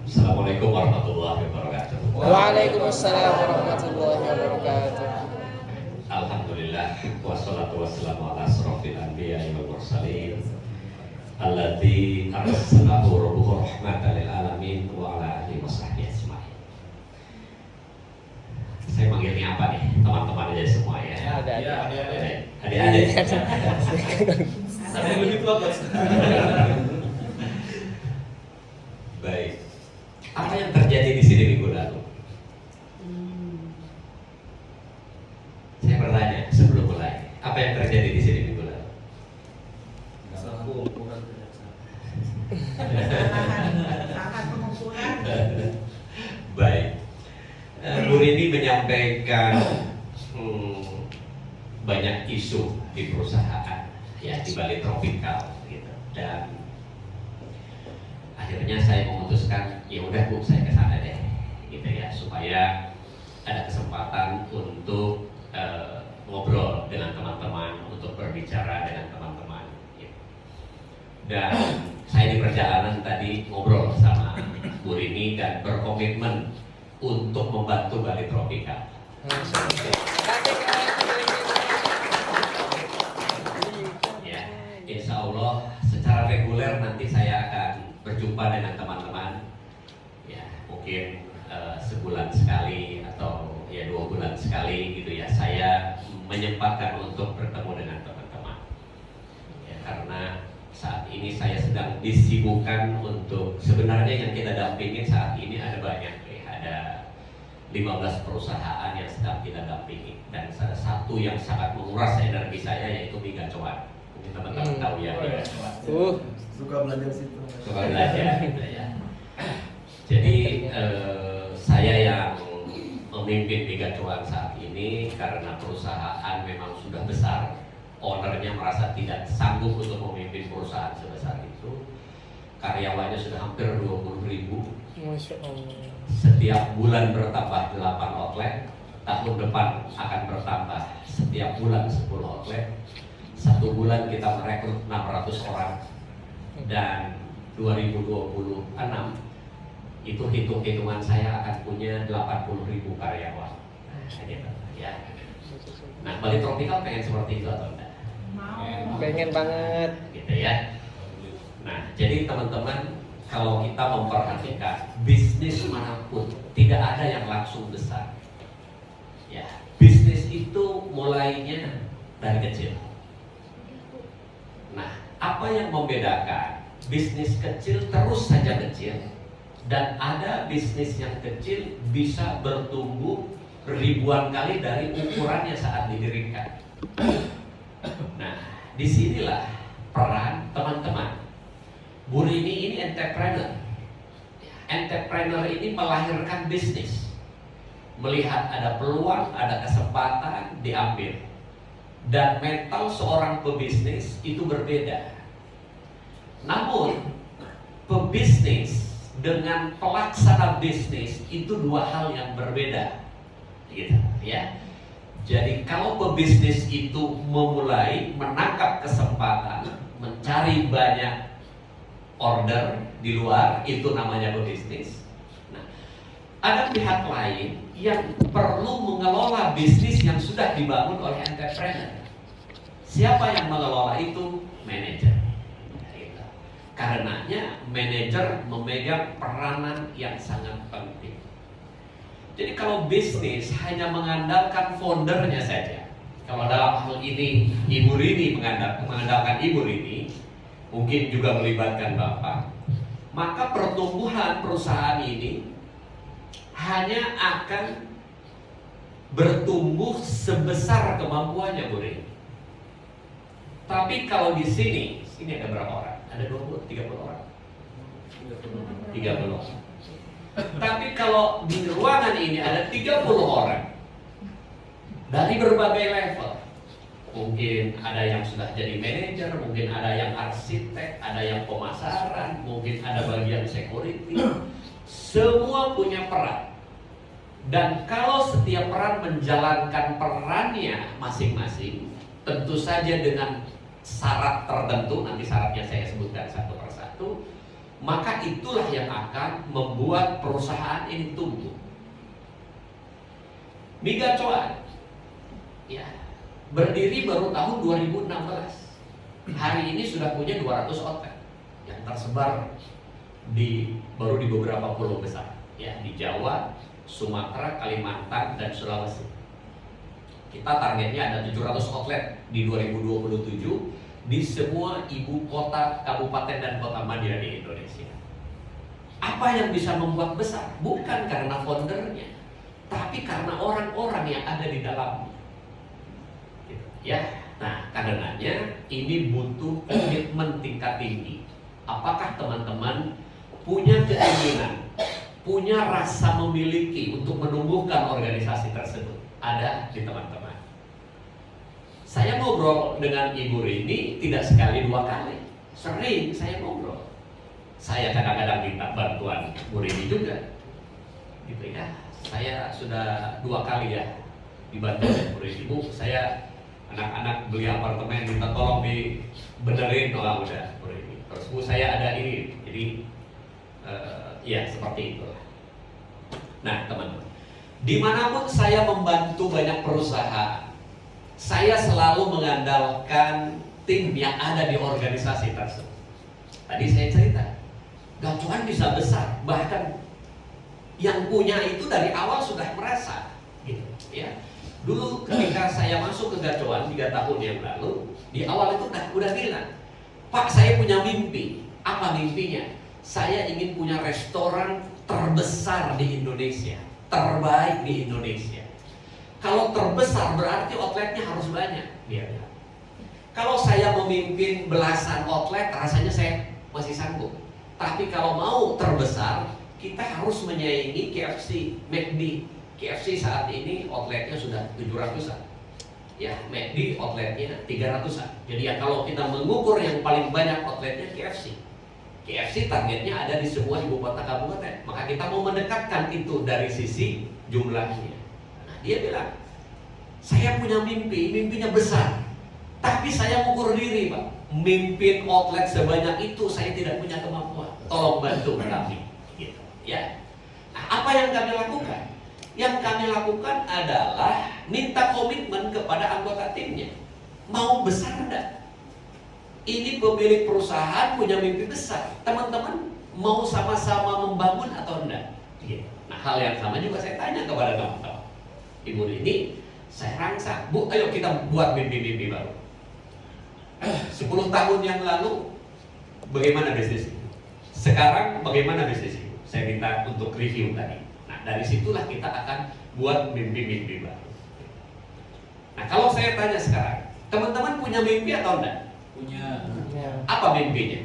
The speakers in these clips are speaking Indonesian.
Assalamualaikum warahmatullahi wabarakatuh. Waalaikumsalam warahmatullahi wabarakatuh. Alhamdulillah wassalatu wassalamu ala asrofil anbiya'i wal mursalin alladzi arsalahu rabbuhu rahmatan lil alamin wa ala alihi wasahbihi ajmain. Saya manggilnya apa nih? Teman-teman aja semua ya. Adik-adik. Sampai lebih tua, Bos. Baik. Apa yang terjadi di sini minggu lalu? Saya bertanya sebelum mulai. Apa yang terjadi di sini minggu lalu? Salah pengukuran ternyata. Baik. Bu Rini menyampaikan banyak isu di perusahaan, ya di Bali Tropikal, gitu. Dan akhirnya saya memutuskan, ya udah Bu, saya ke sana deh, gitu ya, supaya ada kesempatan untuk ngobrol dengan teman-teman, untuk berbicara dengan teman-teman. Gitu. Dan saya di perjalanan tadi ngobrol sama Bu Rini dan berkomitmen untuk membantu Bali Tropikal. Ya, insya Allah secara reguler nanti saya akan berjumpa dengan teman-teman. Ya, mungkin sebulan sekali atau ya 2 bulan sekali gitu ya. Saya menyempatkan untuk bertemu dengan teman-teman. Ya, karena saat ini saya sedang disibukkan untuk sebenarnya yang kita dampingin saat ini ada banyak. Ada 15 perusahaan yang sedang kita dampingi dan salah satu yang sangat menguras energi saya yaitu Miga Coan. Mungkin teman-teman tahu ya Miga Coan. Suka belajar situ. Suka belajar gitu ya. Jadi saya yang memimpin Miga Coan saat ini karena perusahaan memang sudah besar, ownernya merasa tidak sanggup untuk memimpin perusahaan sebesar itu. Karyawannya sudah hampir 20.000. Masya Allah. Setiap bulan bertambah 8 outlet, tahun depan akan bertambah setiap bulan 10 outlet. Satu bulan kita merekrut 600 orang dan 2026 itu hitung-hitungan saya akan punya 80.000 karyawan. Ya. Nah, Bali Tropikal pengen seperti itu atau enggak? Pengen banget. Gitu ya. Nah, jadi teman-teman, kalau kita memperhatikan bisnis manapun tidak ada yang langsung besar. Ya, bisnis itu mulainya dari kecil. Nah, apa yang membedakan bisnis kecil terus saja kecil dan ada bisnis yang kecil bisa bertumbuh ribuan kali dari ukurannya saat didirikan. Nah, disinilah peran teman-teman. Bu Rini ini entrepreneur. Entrepreneur ini melahirkan bisnis. Melihat ada peluang, ada kesempatan, diambil. Dan mental seorang pebisnis itu berbeda. Namun, pebisnis dengan pelaksana bisnis itu 2 hal yang berbeda. Gitu, ya. Jadi kalau pebisnis itu memulai menangkap kesempatan, mencari banyak order di luar, itu namanya pebisnis. Nah, ada pihak lain yang perlu mengelola bisnis yang sudah dibangun oleh entrepreneur. Siapa yang mengelola itu? Manajer. Gitu. Karenanya manajer memegang peranan yang sangat penting. Jadi kalau bisnis hanya mengandalkan foundernya saja, kalau dalam hal ini Ibu Rini mengandalkan Ibu Rini, mungkin juga melibatkan Bapak, maka pertumbuhan perusahaan ini hanya akan bertumbuh sebesar kemampuannya, Bu Rini. Tapi kalau di sini ada berapa orang? Ada 20, 30 orang. 30 orang. Tapi kalau di ruangan ini ada 30 orang dari berbagai level. Mungkin ada yang sudah jadi manajer, mungkin ada yang arsitek, ada yang pemasaran, mungkin ada bagian security. Semua punya peran. Dan kalau setiap peran menjalankan perannya masing-masing, tentu saja dengan syarat tertentu, nanti syaratnya saya sebutkan satu persatu, maka itulah yang akan membuat perusahaan ini tumbuh. Mi Gacoan ya, berdiri baru tahun 2016. Hari ini sudah punya 200 outlet yang tersebar baru di beberapa pulau besar ya, di Jawa, Sumatera, Kalimantan, dan Sulawesi. Kita targetnya ada 700 outlet di 2027 di semua ibu kota, kabupaten, dan kota madya di Indonesia. Apa yang bisa membuat besar? Bukan karena foundernya, tapi karena orang-orang yang ada di dalamnya. Gitu, ya. Nah, karenanya ini butuh komitmen tingkat tinggi. Apakah teman-teman punya keinginan, punya rasa memiliki untuk menumbuhkan organisasi tersebut? Ada di teman-teman. Saya ngobrol dengan Ibu Rini tidak sekali dua kali, sering saya ngobrol. Saya kadang-kadang minta bantuan Bu Rini juga, gitu ya. Saya sudah 2 kali ya dibantu oleh Bu Rini. Bu, saya anak-anak beli apartemen minta tolong dibenerin, udah Bu Rini. Terus Bu, saya ada ini, jadi ya seperti itu. Nah teman-teman, dimanapun saya membantu banyak perusahaan, saya selalu mengandalkan tim yang ada di organisasi tersebut. Tadi saya cerita, Gacuan bisa besar, bahkan yang punya itu dari awal sudah merasa, gitu ya. Dulu ketika saya masuk ke Gacuan 3 tahun yang lalu, di awal itu udah bilang, Pak, saya punya mimpi. Apa mimpinya? Saya ingin punya restoran terbesar di Indonesia, terbaik di Indonesia. Kalau terbesar berarti outletnya harus banyak, dia bilang. Kalau saya memimpin belasan outlet, rasanya saya masih sanggup. Tapi kalau mau terbesar, kita harus menyaingi KFC, McD. KFC saat ini outletnya sudah 700-an. Ya, McD outletnya 300-an. Jadi ya kalau kita mengukur yang paling banyak outletnya KFC. KFC targetnya ada di semua ibu kota kabupaten. Maka kita mau mendekatkan itu dari sisi jumlahnya. Dia bilang, saya punya mimpi, mimpinya besar. Tapi saya mengukur diri, Pak. Mimpin outlet sebanyak itu saya tidak punya kemampuan. Tolong bantu kami. Gitu, ya. Nah, apa yang kami lakukan? Yang kami lakukan adalah minta komitmen kepada anggota timnya. Mau besar enggak? Ini pemilik perusahaan punya mimpi besar. Teman-teman mau sama-sama membangun atau enggak? Gitu. Nah, hal yang sama juga saya tanya kepada teman-teman. Ibu ini saya rangsang, Bu, ayo kita buat mimpi-mimpi baru. 10 tahun yang lalu bagaimana bisnis itu? Sekarang bagaimana bisnis itu? Saya minta untuk review tadi. Nah, dari situlah kita akan buat mimpi-mimpi baru. Nah, kalau saya tanya sekarang, teman-teman punya mimpi atau enggak? Punya. Apa mimpinya?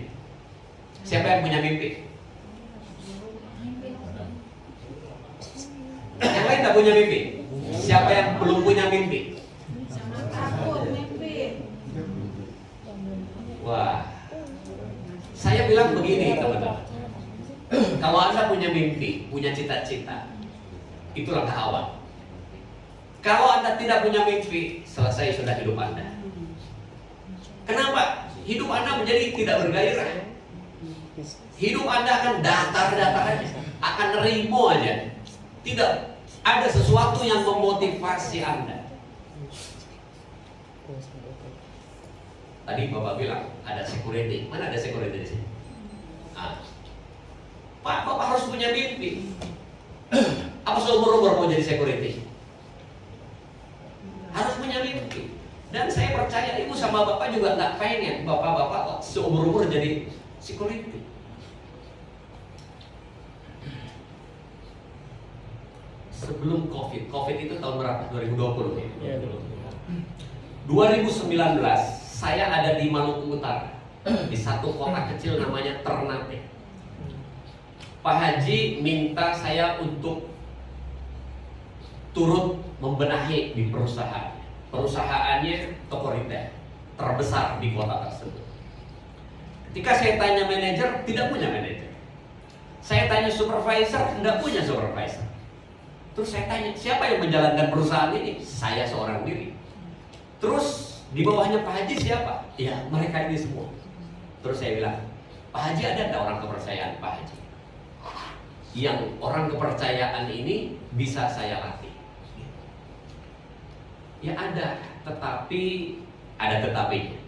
Siapa yang punya mimpi? Yang lain enggak punya mimpi? Siapa yang belum punya mimpi? Sama takut mimpi. Wah, saya bilang begini teman-teman. Kalau Anda punya mimpi, punya cita-cita, itu langkah awal. Kalau Anda tidak punya mimpi, selesai sudah hidup Anda. Kenapa? Hidup Anda menjadi tidak bergairah. Hidup Anda akan datar-datar aja, akan nerimo aja. Tidak ada sesuatu yang memotivasi Anda. Tadi Bapak bilang ada security. Mana ada security di sini? Pak, Bapak harus punya mimpi. Apa seumur-umur mau jadi security? Harus punya mimpi. Dan saya percaya Ibu sama Bapak juga nggak pengen Bapak-bapak seumur-umur jadi security. Sebelum COVID itu tahun berapa? 2020 ya? 2019 saya ada di Maluku Utara, di satu kota kecil namanya Ternate. Pak Haji minta saya untuk turut membenahi di perusahaan. Perusahaannya toko retail terbesar di kota tersebut. Ketika saya tanya manajer, tidak punya manajer. Saya tanya supervisor, tidak punya supervisor. Terus saya tanya, siapa yang menjalankan perusahaan ini? Saya seorang diri. Terus di bawahnya Pak Haji siapa? Ya mereka ini semua. Terus saya bilang, Pak Haji ada nggak orang kepercayaan Pak Haji? Yang orang kepercayaan ini bisa saya latih. Ya ada, tetapi ada tetapinya.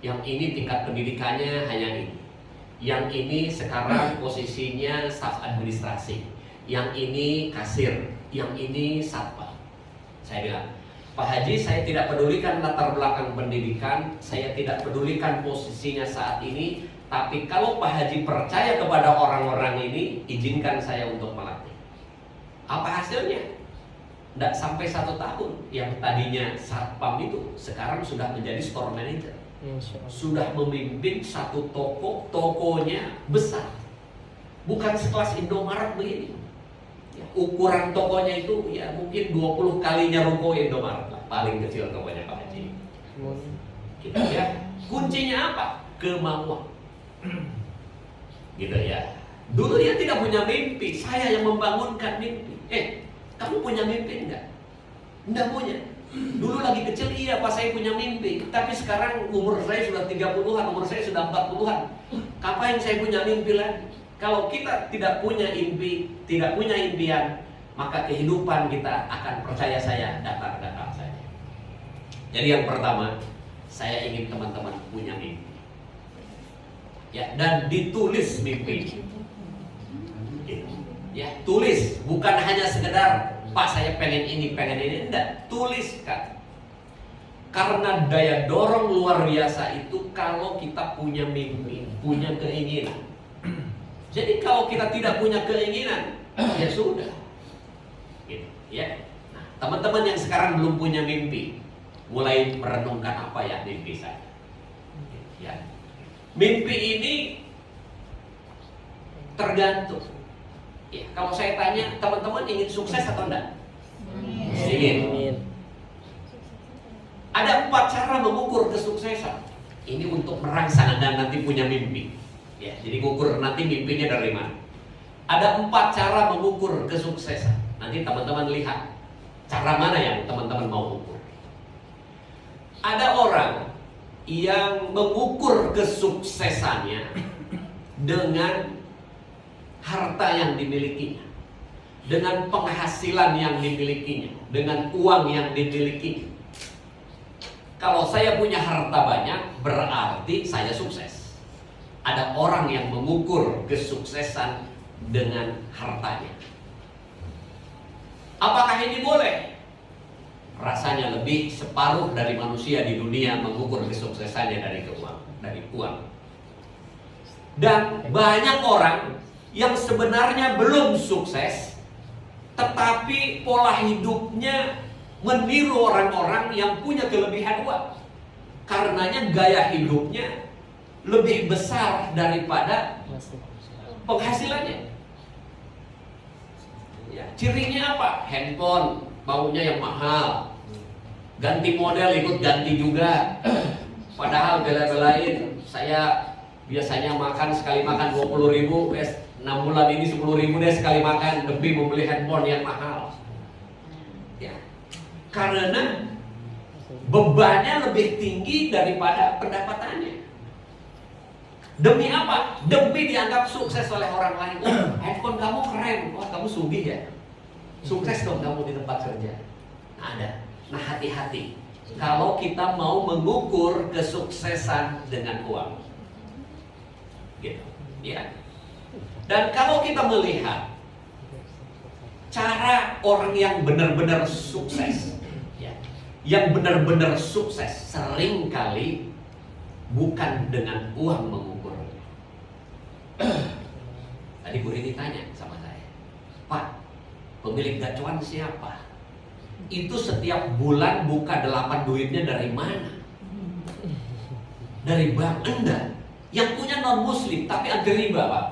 Yang ini tingkat pendidikannya hanya ini. Yang ini sekarang posisinya staf administrasi. Yang ini kasir. Yang ini satpam. Saya bilang, Pak Haji, saya tidak pedulikan latar belakang pendidikan, saya tidak pedulikan posisinya saat ini, tapi kalau Pak Haji percaya kepada orang-orang ini, izinkan saya untuk melatih. Apa hasilnya? Tidak sampai 1 tahun. Yang tadinya satpam itu sekarang sudah menjadi store manager. Sudah memimpin satu toko, tokonya besar. Bukan sekelas Indomaret begini. Ya, ukuran tokonya itu ya mungkin 20 kalinya ruko Indomaret lah. Paling kecil tokonya Pak Haji. Gitu ya. Kuncinya apa? Kemauan. Gitu ya. Dulu dia tidak punya mimpi, saya yang membangunkan mimpi. Kamu punya mimpi enggak? Enggak punya. Dulu lagi kecil iya Pak saya punya mimpi. Tapi sekarang umur saya sudah 30-an, umur saya sudah 40-an. Kapan saya punya mimpi lagi? Kalau kita tidak punya mimpi, tidak punya impian, maka kehidupan kita akan percaya saya datar-datar saja. Jadi yang pertama, saya ingin teman-teman punya mimpi. Ya, dan ditulis mimpi. Ya, tulis, bukan hanya sekedar Pak saya pengen ini, enggak, tuliskan. Karena daya dorong luar biasa itu kalau kita punya mimpi, punya keinginan. Jadi kalau kita tidak punya keinginan, ya sudah. Gitu, ya. Nah, teman-teman yang sekarang belum punya mimpi, mulai merenungkan apa ya mimpi saya. Ya. Mimpi ini tergantung. Ya, kalau saya tanya, teman-teman ingin sukses atau enggak? Ingin. Ada 4 cara mengukur kesuksesan. Ini untuk merangsang Anda nanti punya mimpi. Ya, jadi ukur nanti mimpinya dari mana. Ada 4 cara mengukur kesuksesan. Nanti teman-teman lihat cara mana yang teman-teman mau ukur. Ada orang yang mengukur kesuksesannya dengan harta yang dimilikinya, dengan penghasilan yang dimilikinya, dengan uang yang dimilikinya. Kalau saya punya harta banyak, berarti saya sukses. Ada orang yang mengukur kesuksesan dengan hartanya. Apakah ini boleh? Rasanya lebih separuh dari manusia di dunia mengukur kesuksesannya dari uang. Dan banyak orang yang sebenarnya belum sukses, tetapi pola hidupnya meniru orang-orang yang punya kelebihan uang. Karenanya gaya hidupnya lebih besar daripada penghasilannya. Ya, cirinya apa? Handphone maunya yang mahal, ganti model ikut ganti juga. Padahal bela-belain saya biasanya makan sekali makan 20.000, 6 bulan ini 10.000 deh sekali makan demi membeli handphone yang mahal. Ya, karena bebannya lebih tinggi daripada pendapatannya. Demi apa? Demi dianggap sukses oleh orang lain. Oh, handphone kamu keren, wah kamu sugih ya. Sukses dong kamu di tempat kerja. Ada. Nah hati-hati kalau kita mau mengukur kesuksesan dengan uang. Gitu. Ya. Dan kalau kita melihat cara orang yang benar-benar sukses, ya, yang benar-benar sukses seringkali bukan dengan uang mengukurnya. Tadi Bu Rini tanya sama saya, Pak, pemilik gacuan siapa? Itu setiap bulan buka 8 duitnya dari mana? Dari bank? Enggak. Yang punya non muslim tapi anti riba Pak.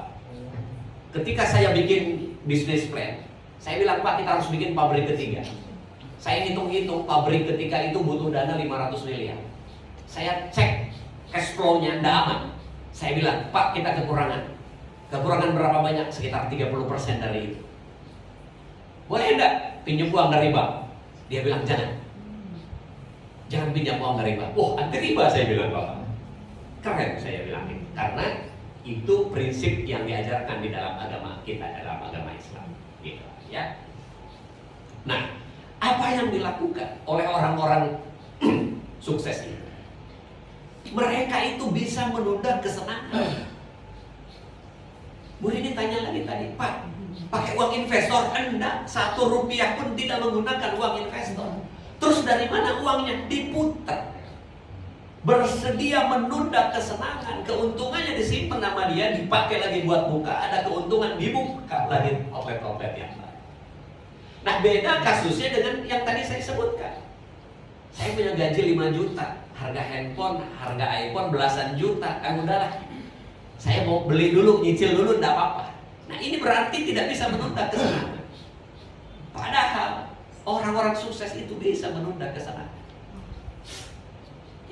Ketika saya bikin bisnis plan, saya bilang Pak kita harus bikin pabrik ketiga. Saya hitung-hitung pabrik ketiga itu butuh dana 500 miliar. Saya cek cash flow-nya tidak aman. Saya bilang Pak kita kekurangan. Kekurangan berapa banyak? Sekitar 30% dari itu. Boleh enggak pinjam uang dari bank? Dia bilang jangan. Jangan pinjam uang dari bank. Oh anti riba saya bilang Bapak. Keren saya bilang ini. Karena Itu prinsip yang diajarkan di dalam agama kita, dalam agama Islam. Gitu, ya. Nah, apa yang dilakukan oleh orang-orang sukses itu? Mereka itu bisa menunda kesenangan. Bu ini tanya lagi tadi, Pak, pakai uang investor? Enggak, 1 rupiah pun tidak menggunakan uang investor. Terus dari mana uangnya? Diputar. Bersedia menunda kesenangan, keuntungannya disimpan nama dia, dipakai lagi buat buka, ada keuntungan dibuka lagi outlet-outlet yang lain. Nah, beda kasusnya dengan yang tadi saya sebutkan. Saya punya gaji 5 juta, harga handphone, harga iPhone belasan juta, kan udahlah. Saya mau beli dulu, nyicil dulu, enggak apa-apa. Nah, ini berarti tidak bisa menunda kesenangan. Padahal orang-orang sukses itu bisa menunda kesenangan.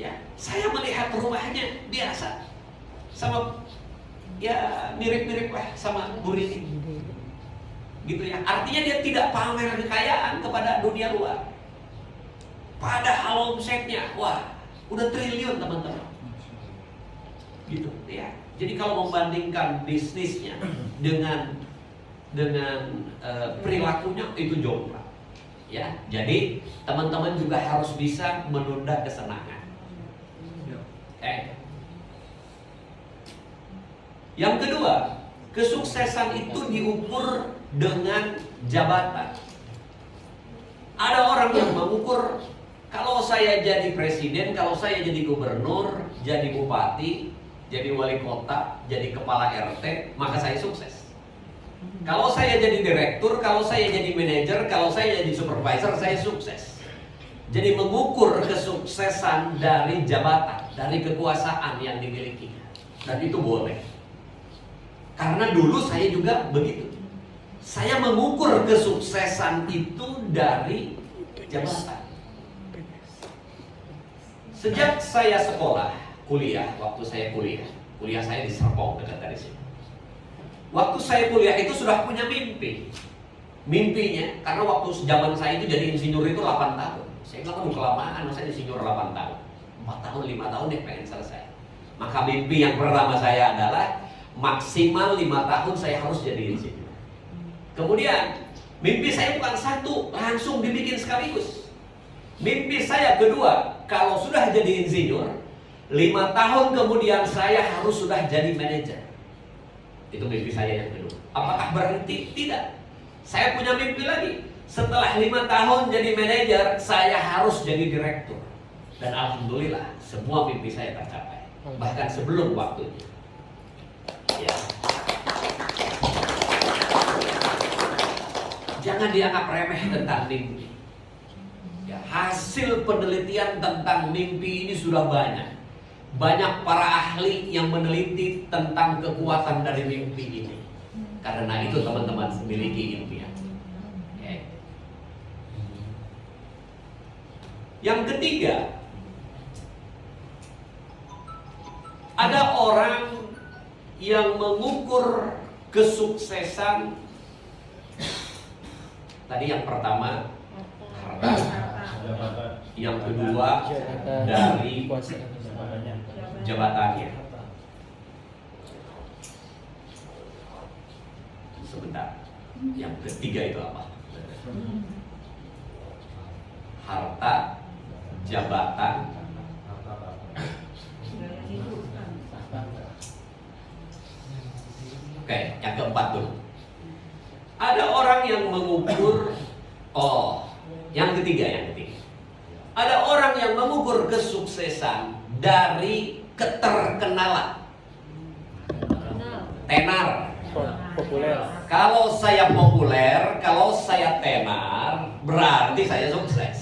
Ya, saya melihat rumahnya biasa, sama ya mirip-mirip lah sama Bu Rini, gitu ya. Artinya dia tidak pamer kekayaan kepada dunia luar. Padahal omsetnya, wah, udah triliun teman-teman, gitu ya. Jadi kalau membandingkan bisnisnya dengan perilakunya itu jomplang, ya. Jadi teman-teman juga harus bisa menunda kesenangan. Yang kedua, kesuksesan itu diukur dengan jabatan. Ada orang yang mengukur, kalau saya jadi presiden, kalau saya jadi gubernur, jadi bupati, jadi wali kota, jadi kepala RT, maka saya sukses. Kalau saya jadi direktur, kalau saya jadi manajer, kalau saya jadi supervisor, saya sukses. Jadi mengukur kesuksesan dari jabatan, dari kekuasaan yang dimiliki. Dan itu boleh. Karena dulu saya juga begitu. Saya mengukur kesuksesan itu dari jabatan. Sejak saya sekolah, waktu saya kuliah saya di Serpong dekat dari sini. Waktu saya kuliah itu sudah punya mimpi. Mimpinya, karena waktu zaman saya itu jadi insinyur itu 8 tahun. Saya bilang, kelamaan, saya insinyur 8 tahun. 4 tahun, 5 tahun deh pengen selesai. Maka mimpi yang pertama saya adalah maksimal 5 tahun saya harus jadi insinyur. Kemudian, mimpi saya bukan 1, langsung dibikin sekaligus. Mimpi saya kedua, kalau sudah jadi insinyur, 5 tahun kemudian saya harus sudah jadi manajer. Itu mimpi saya yang kedua. Apakah berhenti? Tidak. Saya punya mimpi lagi. Setelah 5 tahun jadi manajer, saya harus jadi direktur. Dan alhamdulillah, semua mimpi saya tercapai. Bahkan sebelum waktunya. Ya. Jangan dianggap remeh tentang mimpi. Ya, hasil penelitian tentang mimpi ini sudah banyak. Banyak para ahli yang meneliti tentang kekuatan dari mimpi ini. Karena itu teman-teman memiliki impian. Okay. Yang ketiga, ada orang yang mengukur kesuksesan. Tadi yang pertama harta, yang kedua dari jabatannya. Sebentar, yang ketiga itu apa? Harta, jabatan, oke, yang keempat dulu. Ada orang yang mengukur, yang ketiga. Ada orang yang mengukur kesuksesan dari keterkenalan. Tenar. Populer. Kalau saya populer, kalau saya tenar, berarti saya sukses.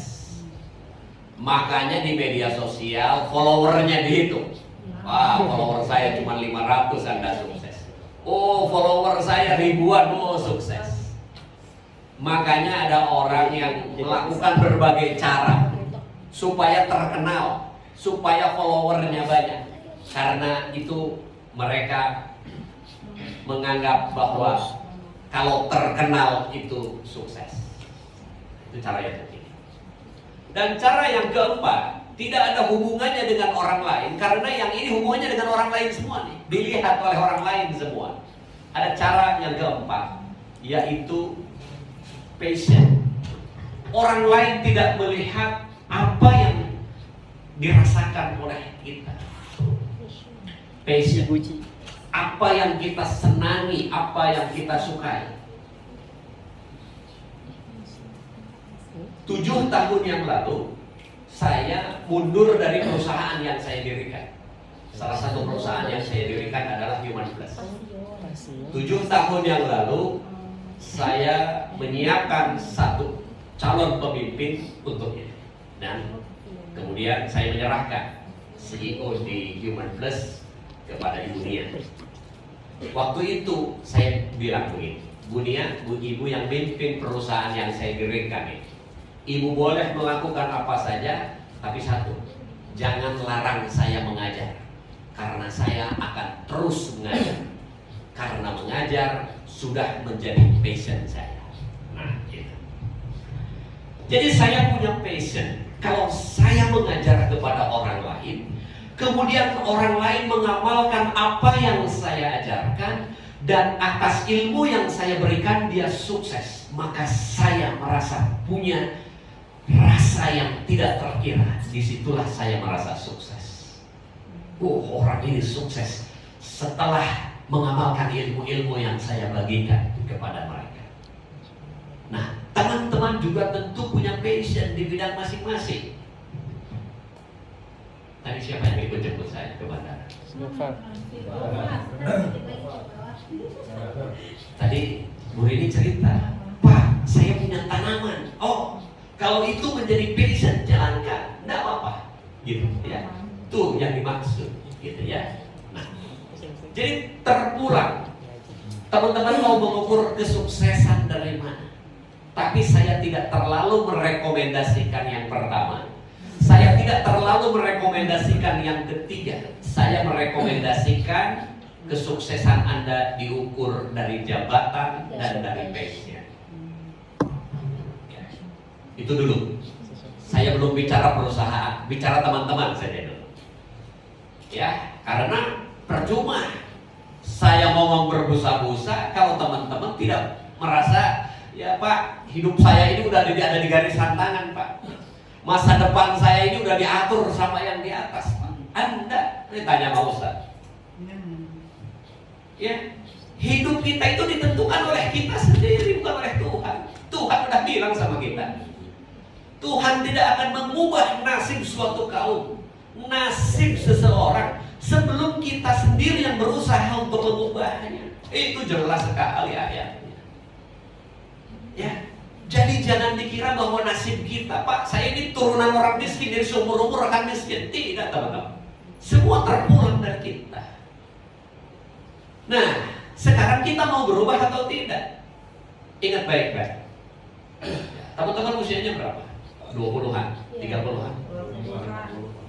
Makanya di media sosial followernya dihitung. Wah, follower saya cuma 500, Anda sukses. Oh, follower saya ribuan, oh sukses. Makanya ada orang yang melakukan berbagai cara supaya terkenal, supaya followernya banyak. Karena itu mereka menganggap bahwa kalau terkenal itu sukses. Itu cara yang ketiga. Dan cara yang keempat, Tidak ada hubungannya dengan orang lain, karena yang ini hubungannya dengan orang lain semua nih, dilihat oleh orang lain semua. Ada cara yang keempat, yaitu passion. Orang lain tidak melihat apa yang dirasakan oleh kita. Passion. Apa yang kita senangi, apa yang kita sukai. 7 tahun yang lalu saya mundur dari perusahaan yang saya dirikan. Salah satu perusahaan yang saya dirikan adalah Human Plus. 7 tahun yang lalu saya menyiapkan satu calon pemimpin untuknya, dan kemudian saya menyerahkan CEO di Human Plus kepada Ibu Nia. Waktu itu saya bilang begini, Bu Nia, Bu Ibu yang mimpin perusahaan yang saya dirikan ini, Ibu boleh melakukan apa saja, tapi satu, jangan larang saya mengajar, karena saya akan terus mengajar, karena mengajar sudah menjadi passion saya. Nah, gitu. Jadi saya punya passion. Kalau saya mengajar kepada orang lain, kemudian orang lain mengamalkan apa yang saya ajarkan, dan atas ilmu yang saya berikan dia sukses, maka saya merasa punya rasa yang tidak terkira. Disitulah saya merasa sukses. Orang ini sukses setelah mengamalkan ilmu-ilmu yang saya bagikan kepada mereka. Nah, teman-teman juga tentu punya passion di bidang masing-masing. Tadi siapa yang ikut jemput saya ke bandara? Tadi Bu Rini cerita, Pak, saya punya tanaman. Oh, kalau itu menjadi passion, jalankan, tidak apa-apa, gitu ya. Tuh yang dimaksud, gitu ya. Nah, jadi terpulang, teman-teman mau mengukur kesuksesan dari mana? Tapi saya tidak terlalu merekomendasikan yang pertama. Saya tidak terlalu merekomendasikan yang ketiga. Saya merekomendasikan kesuksesan Anda diukur dari jabatan dan dari passion. Itu dulu. Saya belum bicara perusahaan, bicara teman-teman saja dulu. Ya, karena percuma saya ngomong berbusa-busa kalau teman-teman tidak merasa, ya Pak, hidup saya ini udah ada di garis tantangan, Pak. Masa depan saya ini udah diatur sama yang di atas, Pak. Anda, ini tanya Pak Ustaz. Ya, hidup kita itu ditentukan oleh kita sendiri, bukan oleh Tuhan. Tuhan udah bilang sama kita, Tuhan tidak akan mengubah nasib suatu kaum, nasib seseorang, sebelum kita sendiri yang berusaha untuk mengubahnya. Itu jelas sekali ayatnya. Ya, jadi jangan dikira bahwa nasib kita, Pak, saya ini turunan orang miskin, dari seumur-umur akan miskin. Tidak, teman-teman. Semua terpulang dari kita. Nah, sekarang kita mau berubah atau tidak? Ingat baik-baik. Teman-teman usianya berapa? 20-an, 30-an, 25.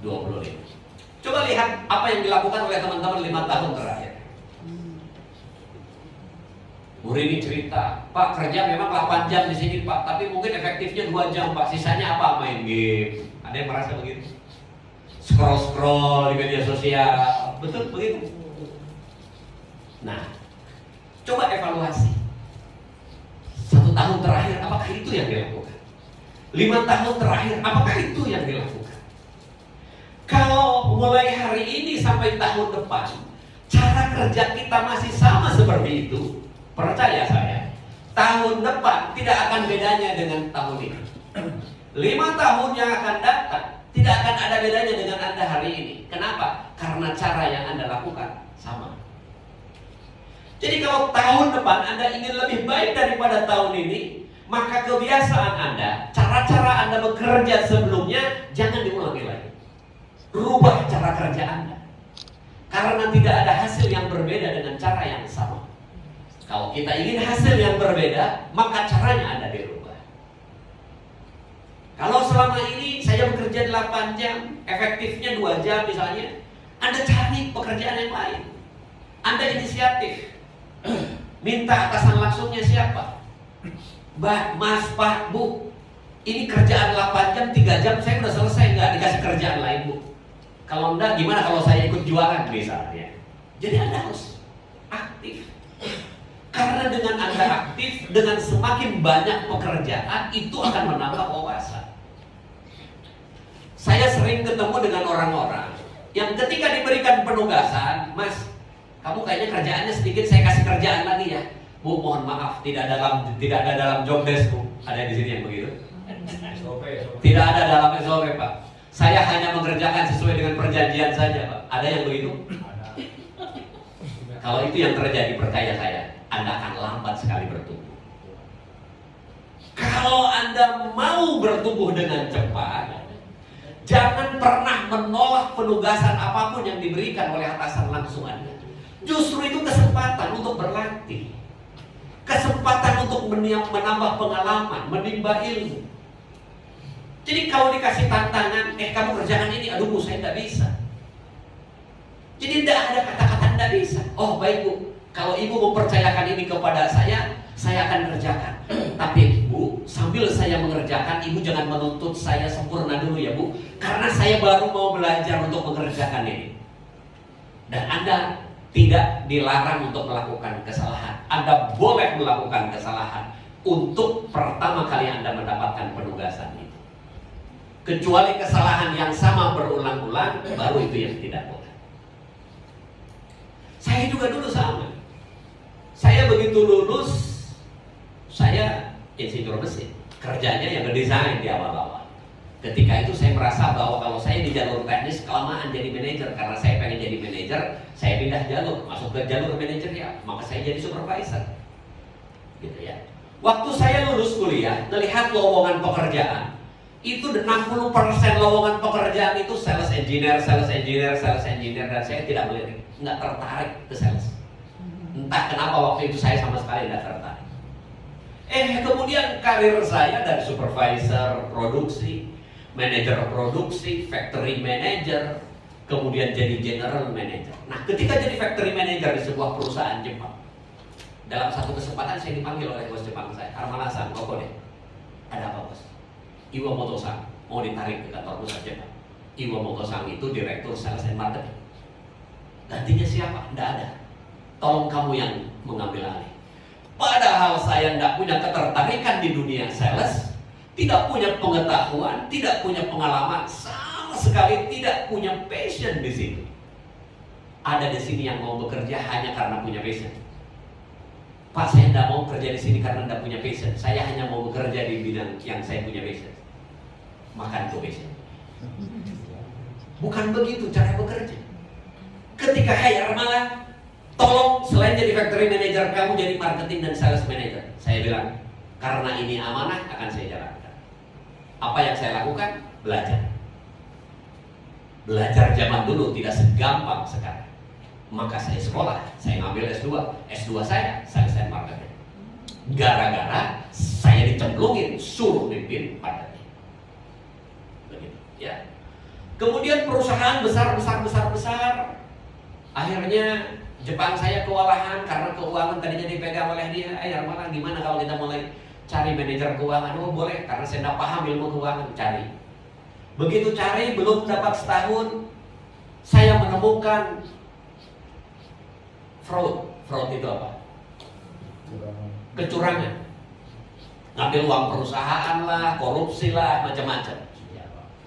Coba lihat apa yang dilakukan oleh teman-teman 5 tahun terakhir. Bu Rini cerita, Pak, kerja memang 8 jam di sini, Pak, tapi mungkin efektifnya 2 jam, Pak. Sisanya apa? Main game. Ada yang merasa begitu? Scroll-scroll di media sosial. Betul begitu? Nah, coba evaluasi. 1 tahun terakhir, apakah itu yang dilakukan? 5 tahun terakhir, apakah itu yang dilakukan? Kalau mulai hari ini sampai tahun depan, cara kerja kita masih sama seperti itu, percaya saya, tahun depan tidak akan bedanya dengan tahun ini. 5 tahun yang akan datang tidak akan ada bedanya dengan Anda hari ini. Kenapa? Karena cara yang Anda lakukan sama. Jadi kalau tahun depan Anda ingin lebih baik daripada tahun ini, maka kebiasaan Anda, cara-cara Anda bekerja sebelumnya jangan diulangi lagi. Rubah cara kerja Anda, karena tidak ada hasil yang berbeda dengan cara yang sama. Kalau kita ingin hasil yang berbeda, maka caranya Anda dirubah. Kalau selama ini saya bekerja 8 jam, efektifnya 2 jam misalnya, Anda cari pekerjaan yang lain. Anda inisiatif, minta atasan langsungnya siapa? Mbak, Mas, Pak, Bu, Ini kerjaan 8 jam, 3 jam saya udah selesai, nggak dikasih kerjaan lain Bu. Kalau enggak, gimana kalau saya ikut jualan misalnya? Jadi Anda harus aktif. Karena dengan Anda aktif, dengan semakin banyak pekerjaan, itu akan menambah wawasan. Saya sering ketemu dengan orang-orang yang ketika diberikan penugasan, Mas, kamu kayaknya kerjaannya sedikit, saya kasih kerjaan lagi ya. Bu, mohon maaf, tidak ada dalam job desk Bu. Ada di sini yang begitu? Tidak ada dalam SOP Pak. Saya hanya mengerjakan sesuai dengan perjanjian saja Pak. Ada yang begitu? Kalau itu yang terjadi, percaya saya, Anda akan lambat sekali bertumbuh. Kalau Anda mau bertumbuh dengan cepat, jangan pernah menolak penugasan apapun yang diberikan oleh atasan langsung Anda. Justru itu kesempatan untuk berlatih, kesempatan untuk menambah pengalaman, menimba ilmu. Jadi kalau dikasih tantangan, kamu kerjakan ini, aduh Bu, saya tidak bisa. Jadi tidak ada kata-kata tidak bisa. Oh baik Bu, kalau Ibu mempercayakan ini kepada saya akan kerjakan. Tapi Bu, sambil saya mengerjakan, Ibu jangan menuntut saya sempurna dulu ya Bu, karena saya baru mau belajar untuk mengerjakan ini. Dan Anda tidak dilarang untuk melakukan kesalahan. Anda boleh melakukan kesalahan untuk pertama kali Anda mendapatkan penugasan itu. Kecuali kesalahan yang sama berulang-ulang, baru itu yang tidak boleh. Saya juga dulu sama. Saya begitu lulus, saya insinyur mesin. Kerjanya yang ngedesain di awal-awal. Ketika itu saya merasa bahwa kalau saya di jalur teknis kelamaan jadi manajer, karena saya pengen jadi manajer, saya pindah jalur, masuk ke jalur manajer ya, maka saya jadi supervisor. Gitu ya. Waktu saya lulus kuliah, melihat lowongan pekerjaan, itu 60% lowongan pekerjaan itu sales engineer, dan saya tidak melirik, nggak tertarik ke sales. Entah kenapa waktu itu saya sama sekali nggak tertarik. Kemudian karir saya dari supervisor produksi, manajer produksi, factory manager, kemudian jadi general manager. Nah, ketika jadi factory manager di sebuah perusahaan Jepang, dalam satu kesempatan saya dipanggil oleh bos Jepang saya, Armana-san, koko deh, ada apa bos? Iwamoto-san mau ditarik ke kantor pusat Jepang. Iwamoto-san itu direktur sales and marketing. Gantinya siapa? Tidak ada. Tolong kamu yang mengambil alih. Padahal saya tidak punya ketertarikan di dunia sales, tidak punya pengetahuan, tidak punya pengalaman, sama sekali tidak punya passion di situ. Ada di sini yang mau bekerja hanya karena punya passion. Pak, saya tidak mau kerja di sini karena tidak punya passion. Saya hanya mau bekerja di bidang yang saya punya passion. Makan passion. Bukan begitu cara bekerja. Ketika hire malah, tolong selain jadi factory manager, kamu jadi marketing dan sales manager. Saya bilang, karena ini amanah akan saya jalankan. Apa yang saya lakukan? Belajar. Belajar zaman dulu tidak segampang sekarang. Maka saya sekolah, saya ngambil S2. S2 saya sales and marketing. Gara-gara saya dicemplungin, suruh mimpin marketing. Begitu, ya. Kemudian perusahaan besar. Akhirnya Jepang saya kewalahan karena keuangan tadinya dipegang oleh dia. Malah gimana kalau kita mulai cari manajer keuangan? Oh boleh, karena saya tidak paham ilmu keuangan, cari. Begitu cari, belum dapat setahun, saya menemukan fraud. Fraud itu apa? Kecurangan. Ngambil uang perusahaan lah, korupsi lah, macam-macam.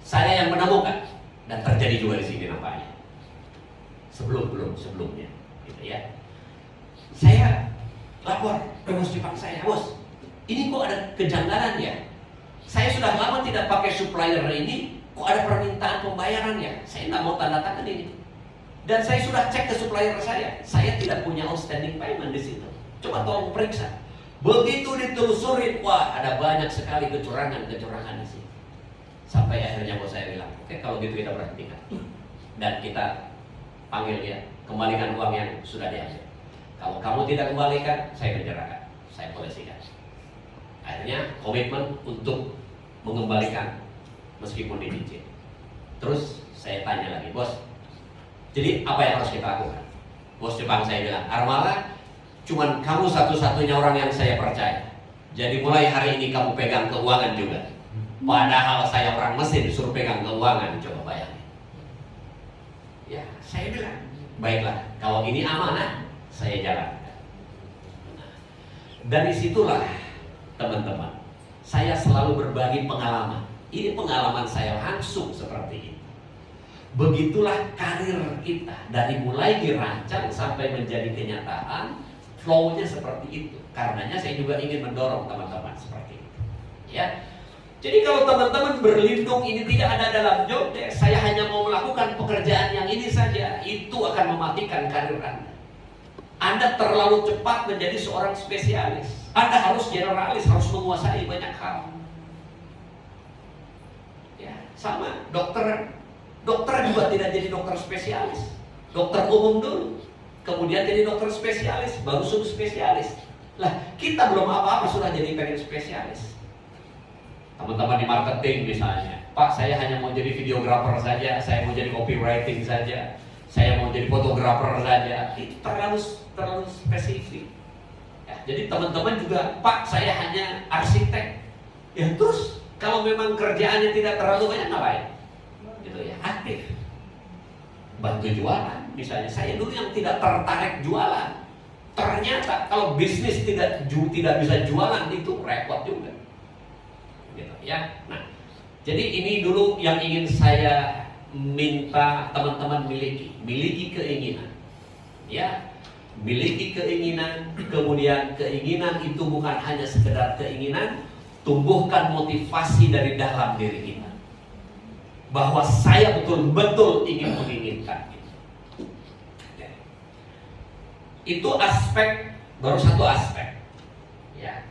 Saya yang menemukan, dan terjadi juga di sini nampaknya. Sebelumnya, gitu ya. Saya lapor ke bos Jepang saya, bos, ini kok ada kejanggalan ya? Saya sudah lama tidak pakai supplier ini, kok ada permintaan pembayaran ya? Saya nggak mau tanda tangan ini. Dan saya sudah cek ke supplier saya tidak punya outstanding payment di situ. Coba tolong periksa. Begitu ditelusurin, wah ada banyak sekali kecurangan di sini. Sampai akhirnya bos saya bilang, oke kalau gitu kita berhentikan. Dan kita panggil dia, kembalikan uang yang sudah diambil. Kalau kamu tidak kembalikan, saya penjarakan, saya polisikan. Akhirnya komitmen untuk mengembalikan meskipun dicicil. Terus saya tanya lagi, bos, jadi apa yang harus kita lakukan? Bos Jepang saya bilang, Armala, cuman kamu satu-satunya orang yang saya percaya. Jadi mulai hari ini kamu pegang keuangan juga. Padahal saya orang mesin, suruh pegang keuangan, coba bayangin. Ya, saya bilang, baiklah, kalau ini amanah, saya jalankan. Dari situlah, teman-teman, saya selalu berbagi pengalaman. Ini pengalaman saya langsung seperti ini. Begitulah karir kita, dari mulai dirancang sampai menjadi kenyataan, flow-nya seperti itu. Karenanya saya juga ingin mendorong teman-teman seperti itu. Ya. Jadi kalau teman-teman berlindung ini tidak ada dalam job desk, saya hanya mau melakukan pekerjaan yang ini saja, itu akan mematikan karir Anda. Anda terlalu cepat menjadi seorang spesialis. Anda harus generalis, harus menguasai banyak hal. Ya, sama dokter. Dokter juga tidak jadi dokter spesialis. Dokter umum dulu, kemudian jadi dokter spesialis, baru subspesialis. Lah, kita belum apa-apa sudah jadi pengen spesialis. Teman-teman di marketing misalnya, Pak, saya hanya mau jadi videographer saja, saya mau jadi copywriting saja, saya mau jadi fotografer saja. Itu terlalu spesifik. Ya, jadi teman-teman juga, Pak, saya hanya arsitek. Ya terus, kalau memang kerjaannya tidak terlalu banyak, ngapain? Gitu ya, aktif. Bantu jualan, misalnya. Saya dulu yang tidak tertarik jualan. Ternyata kalau bisnis tidak bisa jualan, itu repot juga. Gitu ya. Nah, jadi ini dulu yang ingin saya minta teman-teman miliki keinginan. Ya, miliki keinginan, kemudian keinginan itu bukan hanya sekedar keinginan, tumbuhkan motivasi dari dalam diri kita. Bahwa saya betul-betul ingin menginginkan itu. Ya. Itu aspek, baru satu aspek. Ya.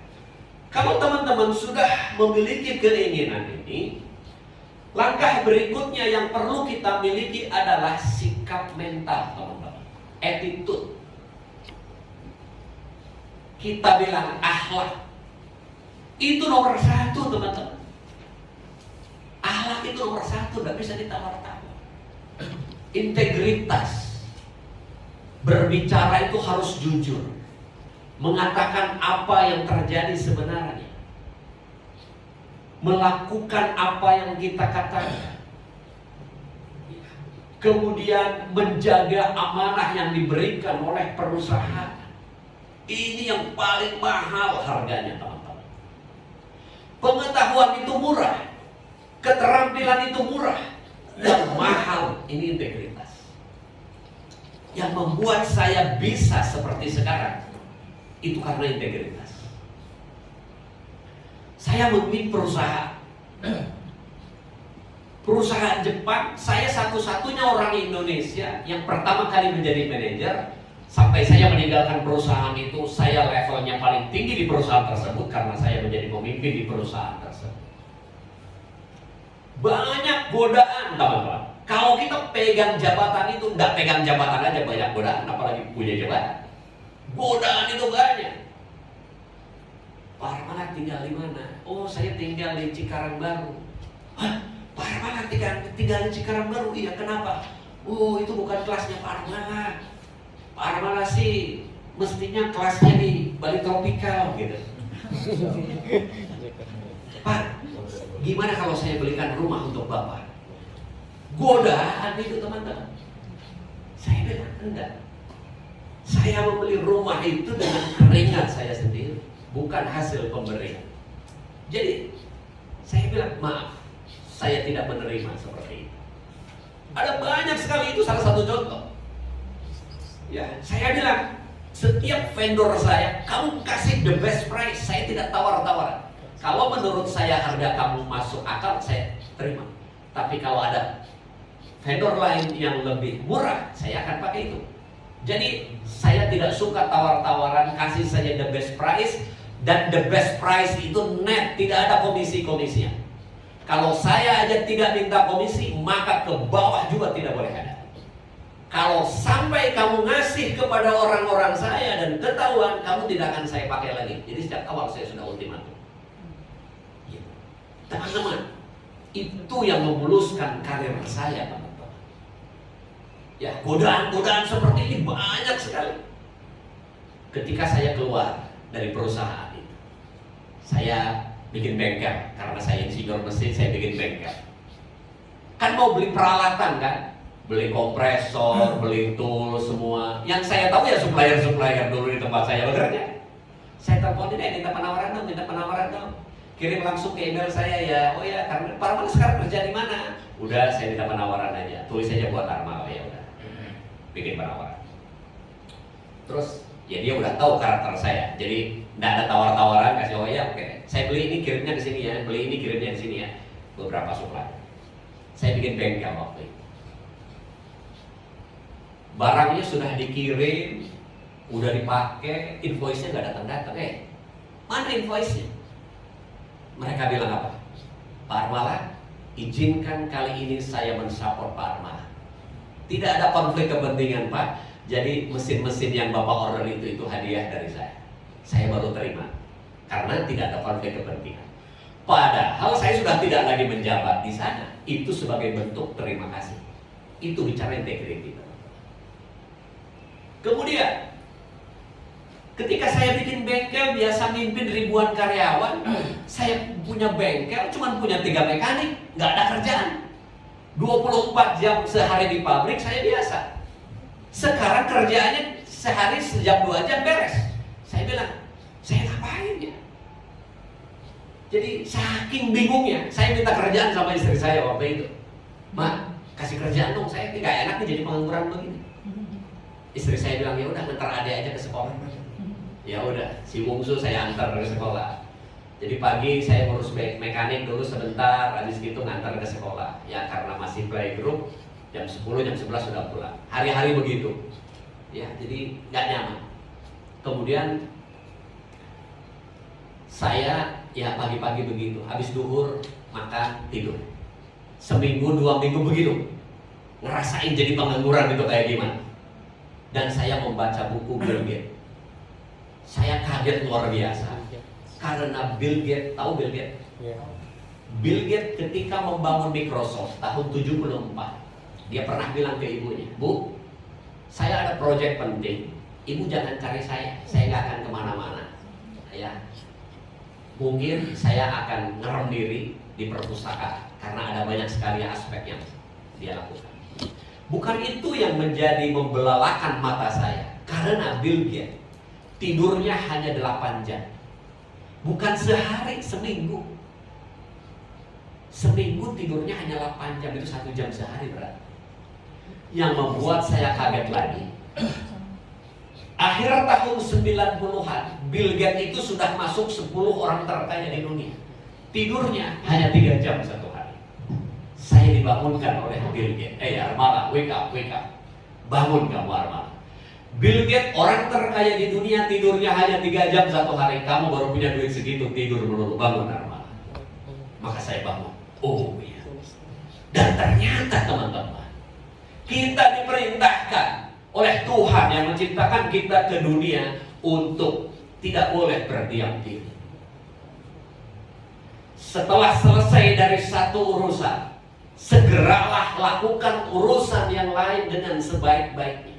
Kalau teman-teman sudah memiliki keinginan ini, langkah berikutnya yang perlu kita miliki adalah sikap mental, teman-teman. Attitude. Kita bilang akhlak. Itu nomor satu, teman-teman. Akhlak itu nomor satu, tidak bisa ditawar-tawar. Integritas. Berbicara itu harus jujur. Mengatakan apa yang terjadi sebenarnya. Melakukan apa yang kita katakan. Kemudian menjaga amanah yang diberikan oleh perusahaan. Ini yang paling mahal harganya, teman-teman. Pengetahuan itu murah. Keterampilan itu murah. Yang mahal ini integritas. Yang membuat saya bisa seperti sekarang itu karena integritas. Saya memimpin perusahaan Jepang. Saya satu-satunya orang Indonesia yang pertama kali menjadi manajer. Sampai saya meninggalkan perusahaan itu, saya levelnya paling tinggi di perusahaan tersebut karena saya menjadi pemimpin di perusahaan tersebut. Banyak godaan, teman-teman. Kalau kita pegang jabatan itu, nggak pegang jabatan aja banyak godaan, apalagi punya jabatan. Godaan itu banyak. Pak Armana tinggal di mana? Oh, saya tinggal di Cikarang Baru. Hah? Pak Armana tinggal di Cikarang Baru? Iya, kenapa? Oh, itu bukan kelasnya Pak Armana. Pak Armana sih mestinya kelasnya di Bali Tropikal gitu. Pak, gimana kalau saya belikan rumah untuk Bapak? Godaan itu, teman-teman. Saya bilang enggak. Saya membeli rumah itu dengan keringat saya sendiri, bukan hasil pemberian. Jadi saya bilang maaf, saya tidak menerima seperti itu. Ada banyak sekali, itu salah satu contoh. Ya, saya bilang setiap vendor saya, kamu kasih the best price, saya tidak tawar-tawaran. Kalau menurut saya harga kamu masuk akal, saya terima. Tapi kalau ada vendor lain yang lebih murah, saya akan pakai itu. Jadi saya tidak suka tawar-tawaran, kasih saja the best price. Dan the best price itu net, tidak ada komisi-komisinya. Kalau saya aja tidak minta komisi, maka ke bawah juga tidak boleh ada. Kalau sampai kamu ngasih kepada orang-orang saya dan ketahuan, kamu tidak akan saya pakai lagi. Jadi sejak awal saya sudah ultimatum. Teman-teman, itu yang memuluskan karir saya, teman-teman. Ya, godaan-godaan seperti ini banyak sekali. Ketika saya keluar dari perusahaan itu, saya bikin bengkel. Karena saya insinyur mesin, saya bikin bengkel. Kan mau beli peralatan kan, beli kompresor, beli tool semua. Yang saya tahu ya supplier dulu di tempat saya bekerja. Saya teleponin minta penawaran dong. Kirim langsung ke email saya ya. Oh ya, karena Pak Armal sekarang kerja di mana? Udah, saya minta penawaran aja. Tulis aja buat Armal. Ya udah, bikin penawaran. Terus ya dia udah tahu karakter saya. Jadi nggak ada tawar-tawaran, kasih oh ya oke. Saya beli ini kirimnya di sini ya, beli ini kirimnya di sini ya. Beberapa supplier. Saya bikin bengkel waktu itu. Barangnya sudah dikirim, udah dipakai, invoice-nya nggak datang-datang. Mana invoice-nya? Mereka bilang apa? Pak Armala, izinkan kali ini saya mensupport Pak Armala. Tidak ada konflik kepentingan Pak. Jadi mesin-mesin yang Bapak order itu hadiah dari saya. Saya baru terima karena tidak ada konflik kepentingan. Padahal saya sudah tidak lagi menjabat di sana. Itu sebagai bentuk terima kasih. Itu bicara integriti. Kemudian ketika saya bikin bengkel, biasa mimpin ribuan karyawan. Saya punya bengkel, cuma punya 3 mekanik, nggak ada kerjaan. 24 jam sehari di pabrik saya biasa. Sekarang kerjaannya sehari sejam 2 jam beres. Saya bilang, saya ngapain ya? Jadi saking bingungnya, saya minta kerjaan sama istri saya waktu itu. Mak, kasih kerjaan dong, saya nggak enak nih jadi pengangguran begini. Istri saya bilang ya udah ngantar adik aja ke sekolah. Ya udah, si bungsu saya antar ke sekolah. Jadi pagi saya ngurus mekanik dulu sebentar, habis gitu ngantar ke sekolah. Ya karena masih playgroup, jam 10, jam 11 sudah pulang. Hari-hari begitu. Ya, jadi nggak nyaman. Kemudian saya ya pagi-pagi begitu, habis duhur makan tidur. Seminggu 2 minggu begitu. Ngerasain jadi pengangguran itu kayak gimana. Dan saya membaca buku Bill Gates. Saya kaget luar biasa. Karena Bill Gates, tahu Bill Gates? Bill Gates ketika membangun Microsoft tahun 74, dia pernah bilang ke ibunya, Bu, saya ada proyek penting, ibu jangan cari saya nggak akan kemana-mana. Ya, mungkin saya akan ngerem diri di perpustakaan karena ada banyak sekali aspek yang dia lakukan. Bukan itu yang menjadi membelalakan mata saya, karena Bill Gates tidurnya hanya 8 jam. Bukan sehari, seminggu. Seminggu tidurnya hanya 8 jam, itu 1 jam sehari berarti. Yang membuat saya kaget lagi, akhir tahun 90-an, Bill Gates itu sudah masuk 10 orang terkaya di dunia. Tidurnya hanya 3 jam satu hari. Saya dibangunkan oleh Bill Gates. Armala, wake up. Bangun kamu Armala. Bill Gates orang terkaya di dunia, tidurnya hanya 3 jam satu hari. Kamu baru punya duit segitu, tidur melulu. Bangun Armala. Maka saya bangun. Oh iya. Dan ternyata teman-teman, kita diperintahkan oleh Tuhan yang menciptakan kita ke dunia untuk tidak boleh berdiam diri. Setelah selesai dari satu urusan, segeralah lakukan urusan yang lain dengan sebaik-baiknya.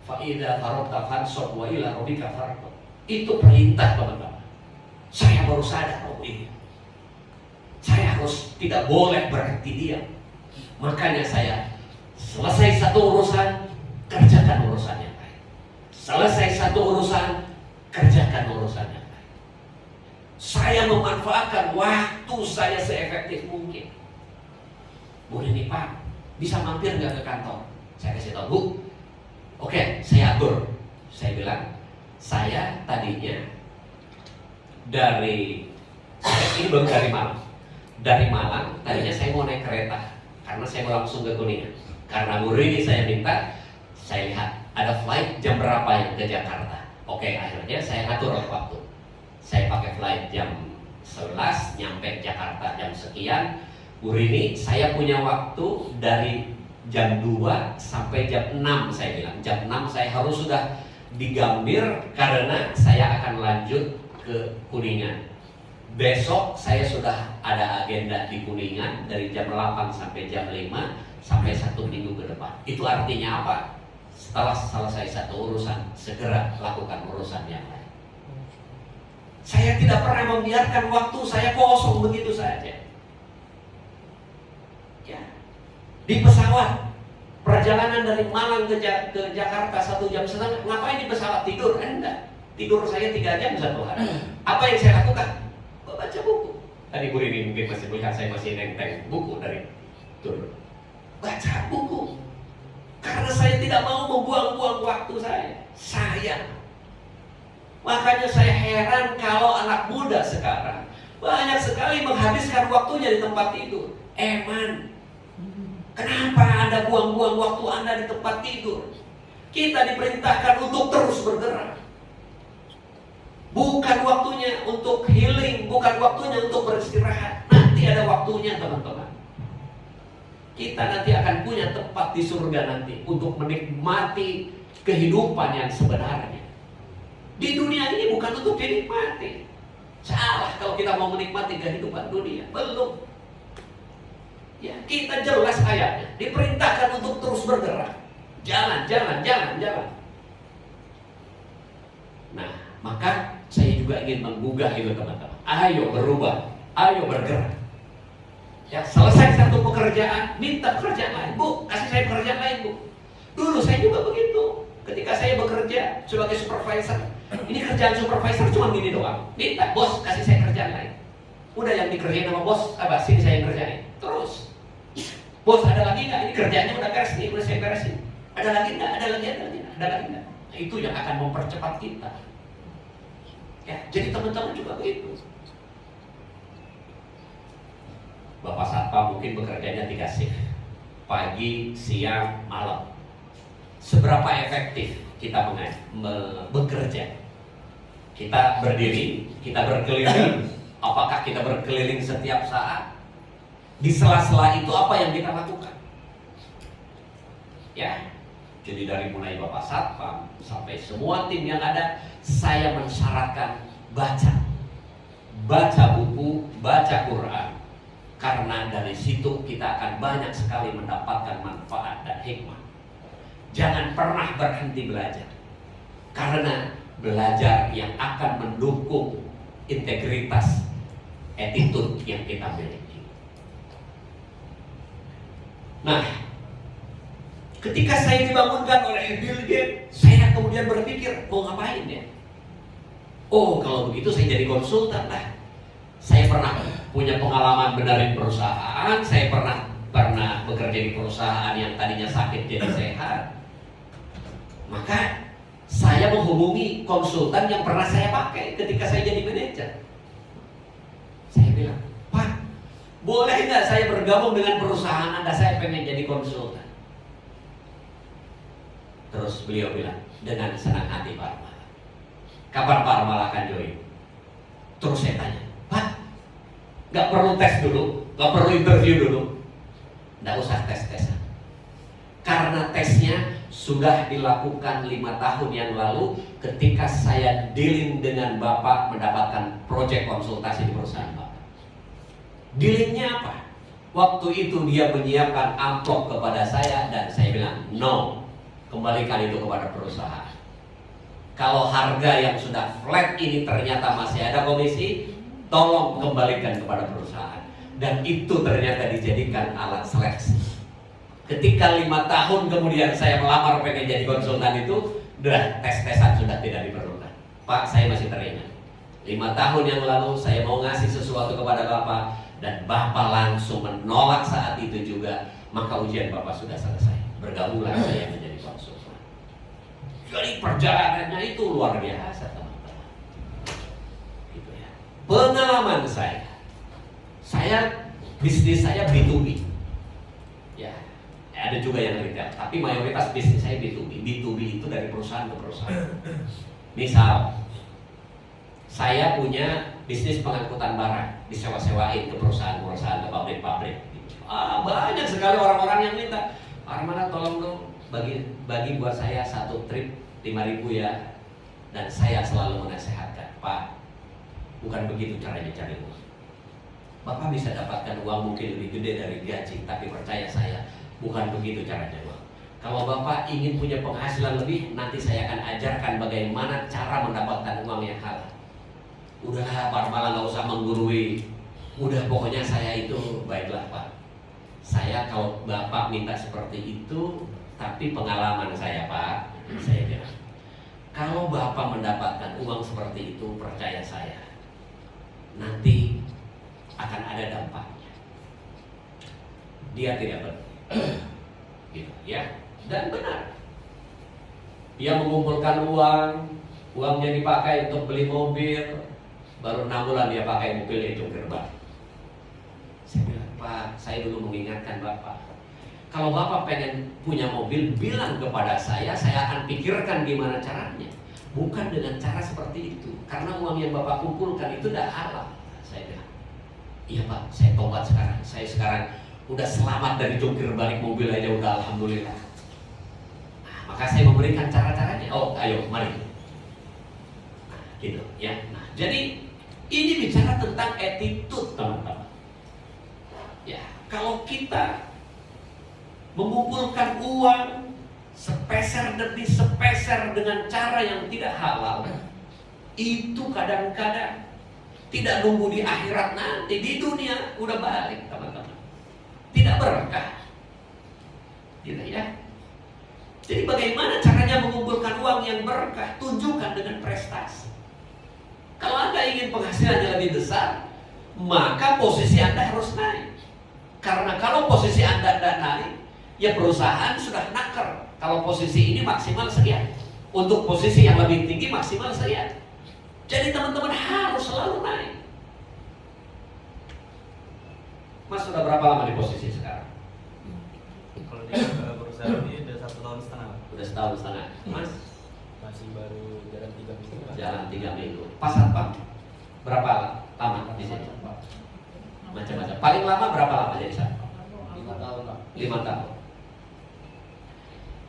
Fa'idha faragta fansab wa ila rabbika farghab. Itu perintah teman-teman. Saya baru sadar ini. Saya harus tidak boleh berhenti diam. Makanya saya selesai satu urusan, kerjakan urusan yang lain. Selesai satu urusan, kerjakan urusan yang lain. Saya memanfaatkan waktu saya seefektif mungkin. Bu ini Pak, bisa mampir nggak ke kantor? Saya kasih tahu Bu. Oke, saya atur. Saya bilang, saya tadinya ini baru dari Malang. Dari Malang, tadinya saya mau naik kereta karena saya mau langsung ke Kuningan. Karena Bu Rini saya minta, saya lihat ada flight jam berapa yang ke Jakarta. Oke, akhirnya saya atur waktu. Saya pakai flight jam 11, nyampe Jakarta jam sekian. Bu Rini, saya punya waktu dari jam 2 sampai jam 6 saya bilang. Jam 6 saya harus sudah di Gambir karena saya akan lanjut ke Kuningan. Besok saya sudah ada agenda di Kuningan dari jam 8 sampai jam 5 sampai 1 minggu ke depan. Itu artinya apa? Setelah selesai satu urusan, segera lakukan urusan yang lain. Saya tidak pernah membiarkan waktu saya kosong begitu saja. Ya. Di pesawat, perjalanan dari Malang ke Jakarta 1,5 jam, ngapain di pesawat? Tidur? Enggak. Tidur saya 3 jam satu hari. Apa yang saya lakukan? Baca buku. Tadi Bu Rini mungkin masih melihat saya masih nenteng buku dari turun. Baca buku. Karena saya tidak mau membuang-buang waktu saya. Sayang. Makanya saya heran kalau anak muda sekarang banyak sekali menghabiskan waktunya di tempat tidur. Eman, kenapa Anda buang-buang waktu Anda di tempat tidur? Kita diperintahkan untuk terus bergerak. Bukan waktunya untuk healing, bukan waktunya untuk beristirahat. Nanti ada waktunya teman-teman. Kita nanti akan punya tempat di surga nanti untuk menikmati kehidupan yang sebenarnya. Di dunia ini bukan untuk dinikmati. Salah kalau kita mau menikmati kehidupan dunia. Belum. Ya, kita jelas ayatnya. Diperintahkan untuk terus bergerak. Jalan. Nah, maka saya juga ingin menggugah itu teman-teman. Ayo berubah. Ayo bergerak. Ya, selesai satu pekerjaan, minta pekerjaan lain. Bu, kasih saya pekerjaan lain, Bu. Dulu saya juga begitu. Ketika saya bekerja sebagai supervisor, ini kerjaan supervisor cuma gini doang. Minta, bos kasih saya kerjaan lain. Udah yang dikerjain sama bos, sini saya yang kerjain. Terus, bos ada lagi nggak? Ini kerjaannya udah beres nih, udah saya beresin. Ada lagi nggak? Ada lagi nggak? Nah, itu yang akan mempercepat kita. Ya, jadi teman-teman juga begitu. Bapak Satpam mungkin bekerjanya 3 shift, pagi, siang, malam. Seberapa efektif kita bekerja? Kita berdiri, kita berkeliling. Apakah kita berkeliling setiap saat? Di sela-sela itu apa yang kita lakukan? Ya, jadi dari mulai Bapak Satpam sampai semua tim yang ada, saya mensyaratkan baca buku, baca Quran. Karena dari situ kita akan banyak sekali mendapatkan manfaat dan hikmah. Jangan pernah berhenti belajar. Karena belajar yang akan mendukung integritas, attitude yang kita miliki. Nah, ketika saya dibangunkan oleh Bill Gates, saya kemudian berpikir, mau ngapain ya? Oh, kalau begitu saya jadi konsultan lah. Saya pernah punya pengalaman benarin perusahaan, saya pernah bekerja di perusahaan yang tadinya sakit jadi sehat. Maka saya menghubungi konsultan yang pernah saya pakai ketika saya jadi manajer. Saya bilang, Pak, boleh nggak saya bergabung dengan perusahaan Anda? Saya pengen jadi konsultan. Terus beliau bilang, dengan senang hati Pak Armala. Kapan Pak Armala akan join? Terus saya tanya, Pak, nggak perlu tes dulu, nggak perlu interview dulu, nggak usah tes-tesan. Karena tesnya sudah dilakukan 5 tahun yang lalu ketika saya dealing dengan Bapak mendapatkan proyek konsultasi di perusahaan Bapak. Dealingnya apa? Waktu itu dia menyiapkan amplop kepada saya dan saya bilang, no, kembalikan itu kepada perusahaan. Kalau harga yang sudah flat ini ternyata masih ada komisi, tolong kembalikan kepada perusahaan. Dan itu ternyata dijadikan alat seleksi. Ketika 5 tahun kemudian saya melamar pengen jadi konsultan itu, udah tes-tesan sudah tidak diperlukan. Pak, saya masih teringat 5 tahun yang lalu saya mau ngasih sesuatu kepada Bapak dan Bapak langsung menolak saat itu juga, maka ujian Bapak sudah selesai. Bergabunglah saya menjadi konsultan. Jadi perjalanannya itu luar biasa teman-teman. Gitu ya. Pengalaman saya bisnis saya B2B. Ya, ada juga yang retail, tapi mayoritas bisnis saya B2B. B2B itu dari perusahaan ke perusahaan. Misal, saya punya bisnis pengangkutan barang, disewa-sewain ke perusahaan-perusahaan, ke pabrik-pabrik. Banyak sekali orang-orang yang minta, Armana tolong dong bagi buat saya satu trip 5.000 ya. Dan saya selalu menasehatkan, Pak, bukan begitu caranya cari uang. Bapak bisa dapatkan uang mungkin lebih gede dari gaji, tapi percaya saya, bukan begitu caranya uang. Kalau Bapak ingin punya penghasilan lebih, nanti saya akan ajarkan bagaimana cara mendapatkan uang yang halal. Udah Pak malah nggak usah menggurui. Udah pokoknya saya itu baiklah Pak. Saya kalau Bapak minta seperti itu, tapi pengalaman saya Pak, saya bilang, kalau Bapak mendapatkan uang seperti itu, percaya saya, nanti akan ada dampaknya. Dia tidak benar, gitu ya. Dan benar, dia mengumpulkan uang, uangnya dipakai untuk beli mobil, baru 6 bulan dia pakai mobilnya itu gerbang. Saya bilang, Pak, saya dulu mengingatkan Bapak, kalau Bapak pengen punya mobil, bilang kepada saya akan pikirkan gimana caranya. Bukan dengan cara seperti itu, karena uang yang Bapak kumpulkan itu tidak halal. Saya bilang, iya Pak, saya tobat sekarang. Saya sekarang udah selamat dari jungkir balik mobil aja, udah alhamdulillah. Nah, maka saya memberikan cara-caranya. Oh, ayo, mari. Nah, gitu ya. Nah, jadi ini bicara tentang attitude, teman-teman. Ya, kalau kita mengumpulkan uang sepeser demi sepeser dengan cara yang tidak halal, itu kadang-kadang tidak nunggu di akhirat, nanti di dunia udah balik, teman-teman. Tidak berkah, gitu ya. Jadi bagaimana caranya mengumpulkan uang yang berkah? Tunjukkan dengan prestasi. Kalau Anda ingin penghasilannya lebih besar, maka posisi Anda harus naik. Karena kalau posisi Anda tidak naik, ya perusahaan sudah naker. Kalau posisi ini maksimal sekian, untuk posisi yang lebih tinggi maksimal sekian. Jadi teman-teman harus selalu naik. Mas sudah berapa lama di posisi sekarang? Kalau di perusahaan ini udah 1 tahun setengah. Udah setahun setengah. Mas Masih baru jalan 3 minggu. jalan 3 minggu. Pas Satpam berapa lama di sini? Macam-macam. Paling lama berapa lama jadi Satpam? 5 tahun Pak. 5 tahun.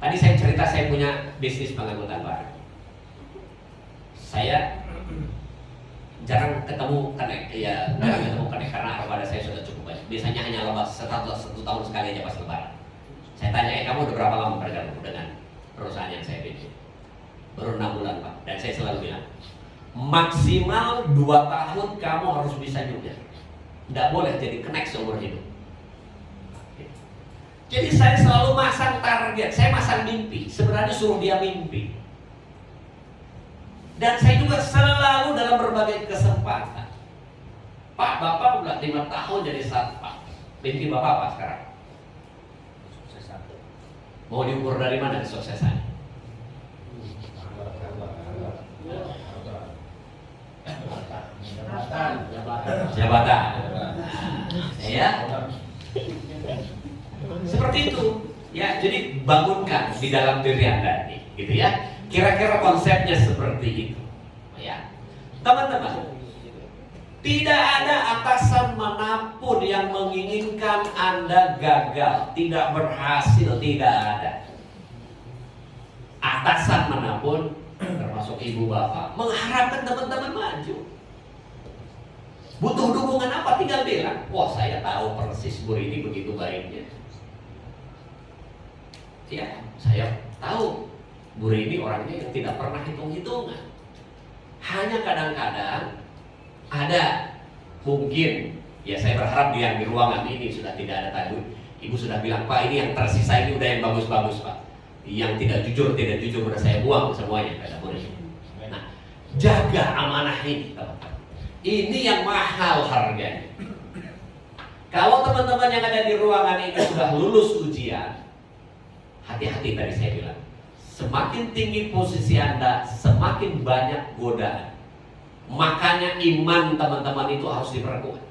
Tadi saya cerita saya punya bisnis pengangkutan barang. Saya jarang ketemu karena kepada saya sudah cukup banyak. Biasanya hanya satu tahun sekali aja pas lebaran. Saya tanya, kamu udah berapa lama bergabung dengan perusahaan yang saya pimpin? Baru 6 bulan Pak. Dan saya selalu bilang, maksimal 2 tahun kamu harus bisa juga. Tidak boleh jadi kenek seumur hidup. Jadi saya selalu masang target, saya masang mimpi. Sebenarnya suruh dia mimpi. Dan saya juga selalu dalam berbagai kesempatan, Pak, Bapak udah 5 tahun jadi Satpam. Mimpi Bapak apa sekarang? Sukses satu. Mau diukur dari mana kesuksesannya? Jabatan. Ya. Seperti itu. Ya, jadi bangunkan di dalam diri Anda nih, gitu ya. Kira-kira konsepnya seperti itu. Ya. Teman-teman, tidak ada atasan manapun yang menginginkan Anda gagal, tidak berhasil, tidak ada. Atasan manapun, termasuk ibu bapak, mengharapkan teman-teman maju. Butuh dukungan apa? Tinggal bilang, wah saya tahu persis Bu ini begitu baiknya. Ya, saya tahu Bu Rini orangnya yang tidak pernah hitung-hitungan. Hanya kadang-kadang ada mungkin, ya saya berharap di ruangan ini sudah tidak ada tadi. Ibu sudah bilang, Pak ini yang tersisa ini udah yang bagus-bagus Pak. Yang tidak jujur udah saya buang semuanya, kata Bu Rini. Nah, jaga amanah ini teman-teman. Ini yang mahal harganya. Kalau teman-teman yang ada di ruangan ini sudah lulus ujian, hati-hati tadi saya bilang. Semakin tinggi posisi Anda, semakin banyak godaan. Makanya iman teman-teman itu harus diperkuat.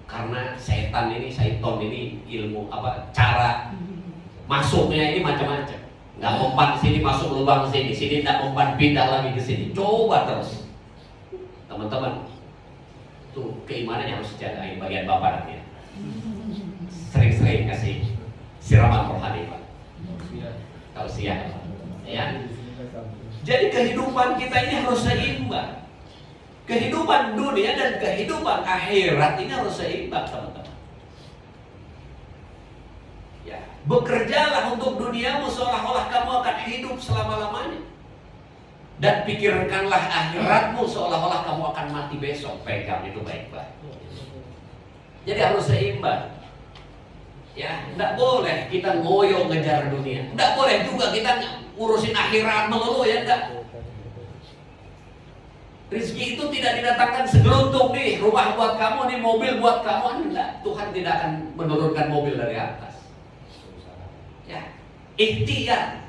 Karena syaiton ini ilmu cara masuknya ini macam-macam. Nggak mempan sini masuk lubang sini nggak mempan pindah lagi ke sini. Coba terus, teman-teman. Tuh keimanannya harus dijagain bagian bapak nanti. Sering-sering kasih siraman rohani Pak. Tausiah. Ya. Jadi kehidupan kita ini harus seimbang. Kehidupan dunia dan kehidupan akhirat ini harus seimbang, teman-teman. Ya, bekerjalah untuk duniamu seolah-olah kamu akan hidup selama-lamanya. Dan pikirkanlah akhiratmu seolah-olah kamu akan mati besok. Pegang itu baik-baik. Jadi harus seimbang. Ya, tidak boleh kita ngoyo ngejar dunia. Tidak boleh juga kita urusin akhirat melulu, ya enggak. Rizki itu tidak didatangkan segeluntung nih, rumah buat kamu nih, mobil buat kamu, enggak. Tuhan tidak akan menurunkan mobil dari atas. Ya, ikhtiar.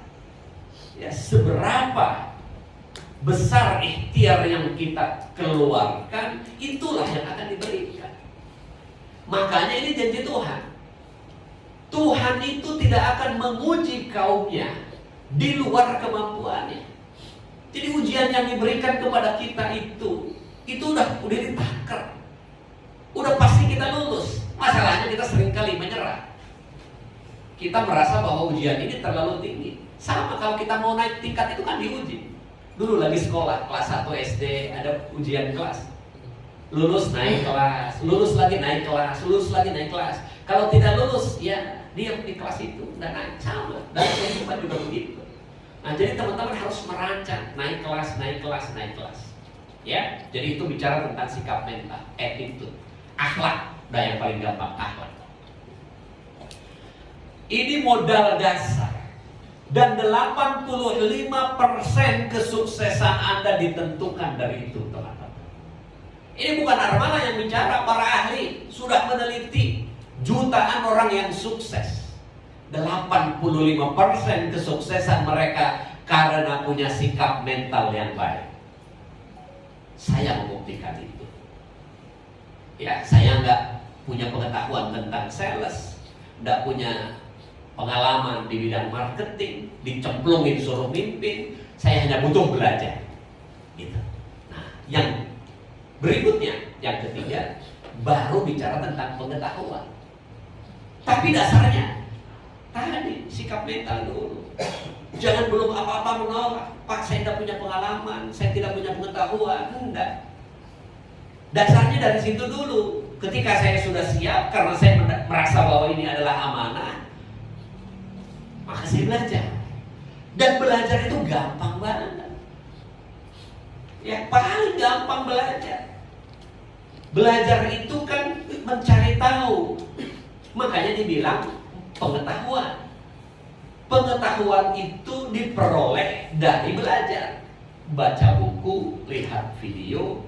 Ya, seberapa besar ikhtiar yang kita keluarkan, itulah yang akan diberikan. Makanya ini janji Tuhan. Tuhan itu tidak akan menguji kaumnya di luar kemampuannya. Jadi ujian yang diberikan kepada kita itu udah ditakar. Udah pasti kita lulus. Masalahnya kita seringkali menyerah. Kita merasa bahwa ujian ini terlalu tinggi. Sama kalau kita mau naik tingkat itu kan diuji. Dulu lagi sekolah, kelas 1 SD ada ujian kelas. Lulus naik kelas, lulus lagi naik kelas, lulus lagi naik kelas. Kalau tidak lulus, ya diam di kelas itu, udah naik sama. Dan kehidupan juga begitu. Nah, jadi teman-teman harus merancang naik kelas, naik kelas, naik kelas. Ya, jadi itu bicara tentang sikap mental, attitude, akhlak. Nah, yang paling gampang akhlak. Ini modal dasar. Dan 85% kesuksesan Anda ditentukan dari itu, teman-teman. Ini bukan Armana yang bicara, para ahli sudah meneliti jutaan orang yang sukses. 85% kesuksesan mereka karena punya sikap mental yang baik. Saya membuktikan itu. Ya, saya nggak punya pengetahuan tentang sales, nggak punya pengalaman di bidang marketing, dicemplungin suruh mimpin. Saya hanya butuh belajar. Gitu. Nah, yang berikutnya, yang ketiga, baru bicara tentang pengetahuan. Tapi dasarnya tadi sikap mental dulu. Jangan belum apa-apa menolak. Pak, saya tidak punya pengalaman, saya tidak punya pengetahuan. Enggak. Dasarnya dari situ dulu. Ketika saya sudah siap, karena saya merasa bahwa ini adalah amanah, maka saya belajar. Dan belajar itu gampang banget. Ya, paling gampang belajar. Belajar itu kan mencari tahu. Makanya dibilang pengetahuan. Pengetahuan itu diperoleh dari belajar. Baca buku, lihat video,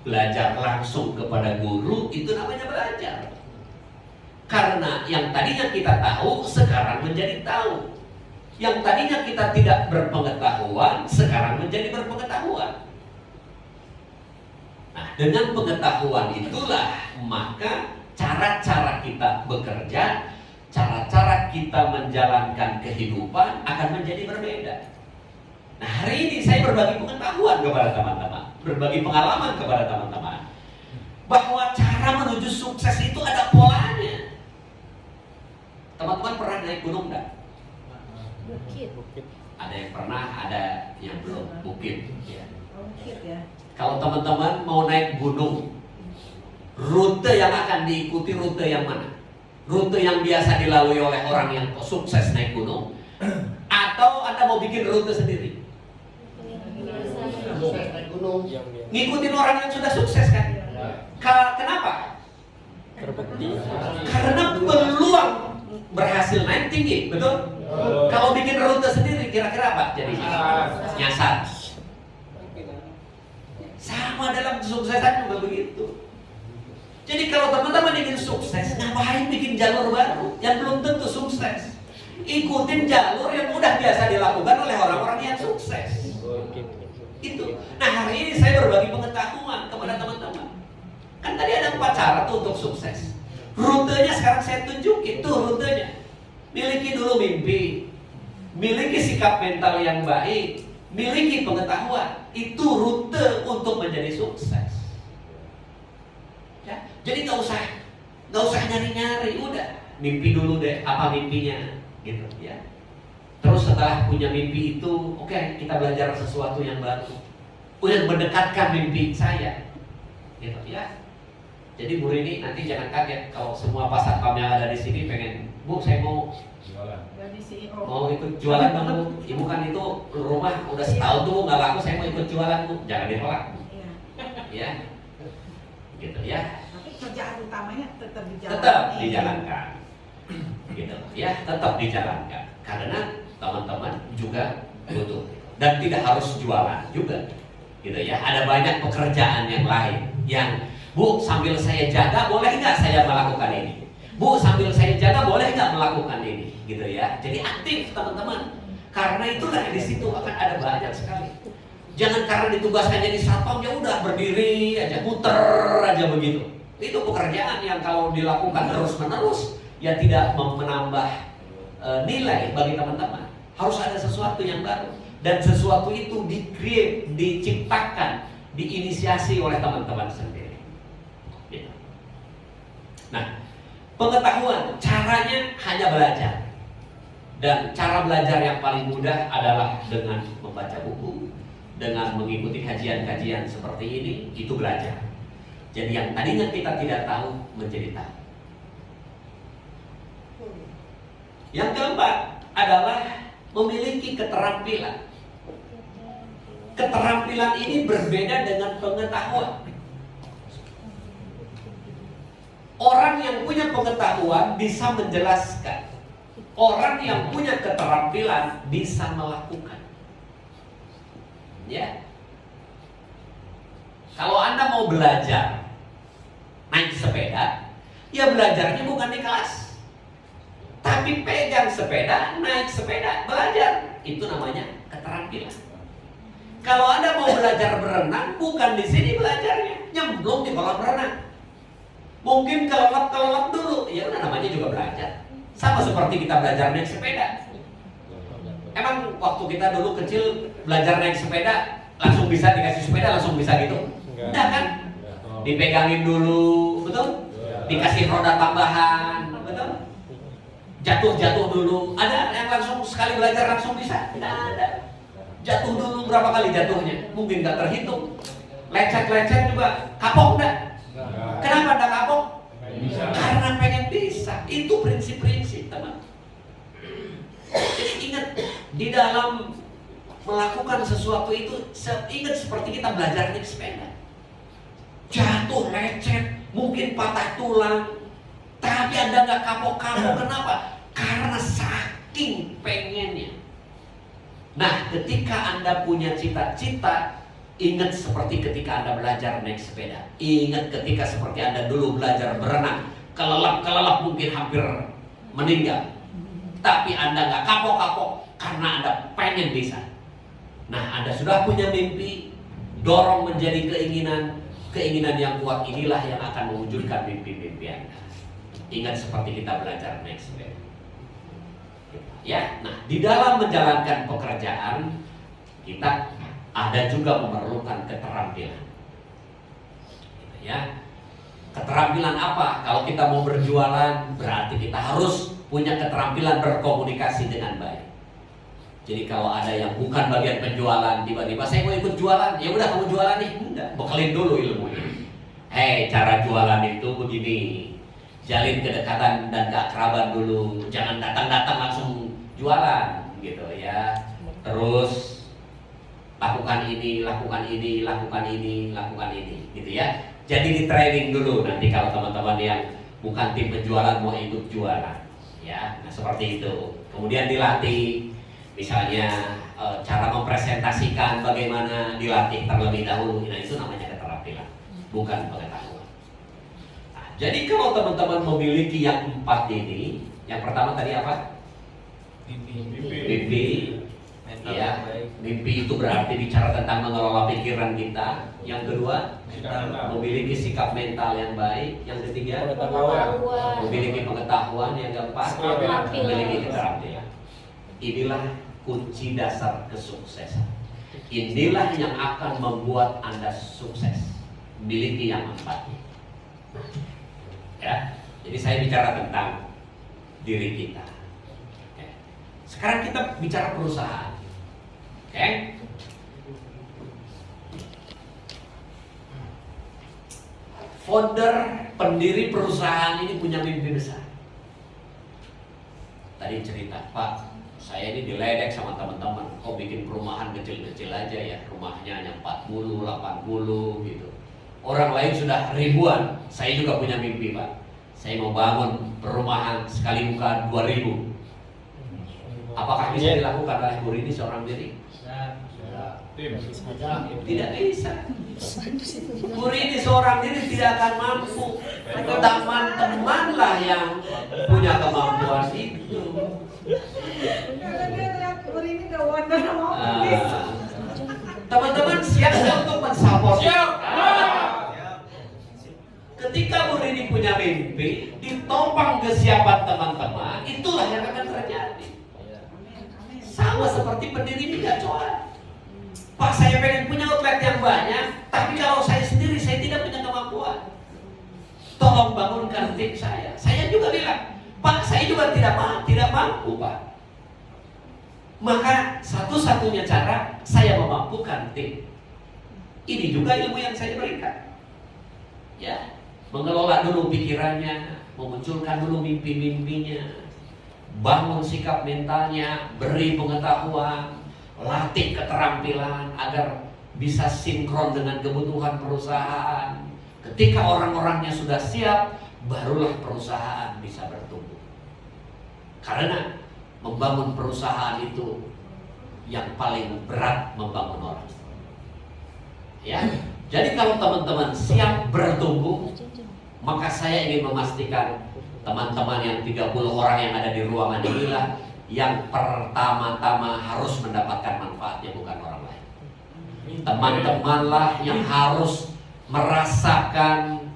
belajar langsung kepada guru, itu namanya belajar. Karena yang tadinya kita tahu, sekarang menjadi tahu. Yang tadinya kita tidak berpengetahuan, sekarang menjadi berpengetahuan. Nah, dengan pengetahuan itulah maka cara-cara kita bekerja, cara-cara kita menjalankan kehidupan akan menjadi berbeda. Nah, hari ini saya berbagi pengetahuan kepada teman-teman, berbagi pengalaman kepada teman-teman, bahwa cara menuju sukses itu ada polanya. Teman-teman pernah naik gunung enggak? Bukit. Ada yang pernah, ada yang belum. Bukit. Ya. Bukit ya. Kalau teman-teman mau naik gunung, rute yang akan diikuti rute yang mana? Rute yang biasa dilalui oleh orang yang sukses naik gunung, atau Anda mau bikin rute sendiri? Ngikutin orang yang sudah sukses kan? Kenapa? Terbukti. Karena peluang berhasil naik tinggi, betul? Kalau bikin rute sendiri, kira-kira apa jadinya? Nyasar. Sama dalam kesuksesan juga begitu. Jadi kalau teman-teman ingin sukses, ngapain bikin jalur baru yang belum tentu sukses? Ikutin jalur yang udah biasa dilakukan oleh orang-orang yang sukses. Itu. Nah, hari ini saya berbagi pengetahuan kepada teman-teman. Kan tadi ada 4 cara tuh untuk sukses. Rutenya sekarang saya tunjukin tuh rutenya. Miliki dulu mimpi, miliki sikap mental yang baik, miliki pengetahuan. Itu rute untuk menjadi sukses. Ya, jadi nggak usah nyari-nyari, udah mimpi dulu deh apa mimpinya, gitu ya. Terus setelah punya mimpi itu, oke, kita belajar sesuatu yang baru, udah mendekatkan mimpi saya, gitu ya. Jadi Bu Rini nanti jangan kaget kalau semua pas satpam yang ada di sini pengen, Bu saya mau Jadi CEO. mau ikut jualan dong Bu. Ibu kan itu rumah udah setahun tuh nggak laku, saya mau ikut jualan Bu. Jangan ditolak Bu. Iya. Ya, gitu ya. Tapi kerjaan utamanya tetap dijalankan. Tetap dijalankan, gitu ya, tetap dijalankan. Karena teman-teman juga butuh dan tidak harus jualan juga, gitu ya. Ada banyak pekerjaan yang lain yang Bu, sambil saya jaga boleh nggak saya melakukan ini? Bu, sambil saya jaga boleh nggak melakukan ini? Gitu ya. Jadi aktif teman-teman. Karena itulah di situ akan ada banyak sekali. Jangan karena ditugaskan jadi satpam ya udah berdiri aja, muter aja begitu. Itu pekerjaan yang kalau dilakukan terus-menerus ya tidak menambah nilai bagi teman-teman. Harus ada sesuatu yang baru dan sesuatu itu di-create, diciptakan, diinisiasi oleh teman-teman sendiri. Nah, pengetahuan caranya hanya belajar. Dan cara belajar yang paling mudah adalah dengan membaca buku, dengan mengikuti kajian-kajian seperti ini, itu belajar. Jadi yang tadinya kita tidak tahu menjadi tahu. Yang keempat adalah memiliki keterampilan. Keterampilan ini berbeda dengan pengetahuan. Orang yang punya pengetahuan bisa menjelaskan. Orang yang punya keterampilan bisa melakukan. Ya. Kalau Anda mau belajar naik sepeda, ya belajarnya bukan di kelas. Tapi pegang sepeda, naik sepeda, belajar. Itu namanya keterampilan. Kalau Anda mau belajar berenang, bukan di sini belajarnya, nyemplung di kolam renang. Mungkin kelelap dulu, ya udah namanya juga belajar. Sama seperti kita belajar naik sepeda. Emang waktu kita dulu kecil belajar naik sepeda langsung bisa dikasih sepeda langsung bisa gitu? Enggak kan? Dipegangin dulu, betul? Dikasih roda tambahan, betul? Jatuh dulu. Ada yang langsung sekali belajar langsung bisa? Tidak ada. Jatuh dulu berapa kali jatuhnya? Mungkin nggak terhitung. Lecet juga kapok enggak? Kenapa enggak kapok? Karena pengen bisa. Itu prinsip-prinsip teman. Jadi ingat, di dalam melakukan sesuatu itu ingat seperti kita belajar naik sepeda. Jatuh, lecet, mungkin patah tulang, tapi Anda nggak kapok-kapok. Kenapa? Karena saking pengennya. Nah, ketika Anda punya cita-cita, ingat seperti ketika Anda belajar naik sepeda. Ingat ketika seperti Anda dulu belajar berenang. Kelelap mungkin hampir meninggal. Tapi Anda nggak kapok-kapok karena Anda pengen bisa. Nah, Anda sudah punya mimpi, dorong menjadi keinginan yang kuat. Inilah yang akan mewujudkan mimpi-mimpi Anda. Ingat seperti kita belajar naik sepeda. Ya, nah di dalam menjalankan pekerjaan kita ada juga memerlukan keterampilan. Ya, keterampilan apa? Kalau kita mau berjualan, berarti kita harus punya keterampilan berkomunikasi dengan baik. Jadi kalau ada yang bukan bagian penjualan, tiba-tiba saya mau ikut jualan, ya udah kamu jualan nih, enggak, bekelin dulu ilmunya. Cara jualan itu begini, jalin kedekatan dan keakraban dulu, jangan datang-datang langsung jualan, gitu ya. Terus lakukan ini, gitu ya. Jadi di training dulu nanti kalau teman-teman yang bukan tim penjualan mau ikut jualan, ya. Nah seperti itu. Kemudian dilatih, misalnya cara mempresentasikan bagaimana, dilatih terlebih dahulu. Nah itu namanya keterampilan, bukan pengetahuan. Nah, jadi kalau teman-teman memiliki yang 4 ini, yang pertama tadi apa? Mimpi. Ya, mimpi itu berarti bicara tentang mengelola pikiran kita. Yang kedua, memiliki sikap mental yang baik. Yang ketiga, memiliki pengetahuan. Yang keempat, memiliki keterampilan. Inilah kunci dasar kesuksesan. Inilah yang akan membuat Anda sukses. Miliki yang 4. Ya, jadi saya bicara tentang diri kita. Sekarang kita bicara perusahaan. founder, pendiri perusahaan ini punya mimpi besar. Tadi cerita, Pak, saya ini diledek sama teman-teman, kok bikin perumahan kecil-kecil aja ya, rumahnya hanya 40, 80 gitu. Orang lain sudah ribuan, saya juga punya mimpi, Pak. Saya mau bangun perumahan sekali buka 2000. Apakah bisa dilakukan oleh Bu Rini seorang diri? Tidak bisa. Bu Rini seorang diri tidak akan mampu. Teman-temanlah yang punya kemampuan itu. Kalau dia lihat ini udah wonder mau Teman-teman siap nggak untuk mensupport? Ketika Bu Rini punya mimpi, ditopang kesiapan teman-teman, itulah yang akan terjadi. Sama seperti pendiri Migacuan. Pak, saya pengen punya outlet yang banyak, tapi kalau saya sendiri saya tidak punya kemampuan. Tolong bangunkan tim saya. Saya juga bilang, Pak, saya juga tidak mampu, Pak. Maka satu-satunya cara saya memampukan tim. Ini juga ilmu yang saya berikan. Ya, mengelola dulu pikirannya, memunculkan dulu mimpi-mimpinya, bangun sikap mentalnya, beri pengetahuan, latih keterampilan agar bisa sinkron dengan kebutuhan perusahaan. Ketika orang-orangnya sudah siap, barulah perusahaan bisa bertumbuh. Karena membangun perusahaan itu yang paling berat membangun orang. Ya, jadi kalau teman-teman siap bertumbuh, maka saya ingin memastikan teman-teman yang 30 orang yang ada di ruangan inilah yang pertama-tama harus mendapatkan manfaatnya, bukan orang lain. Teman-temanlah yang harus merasakan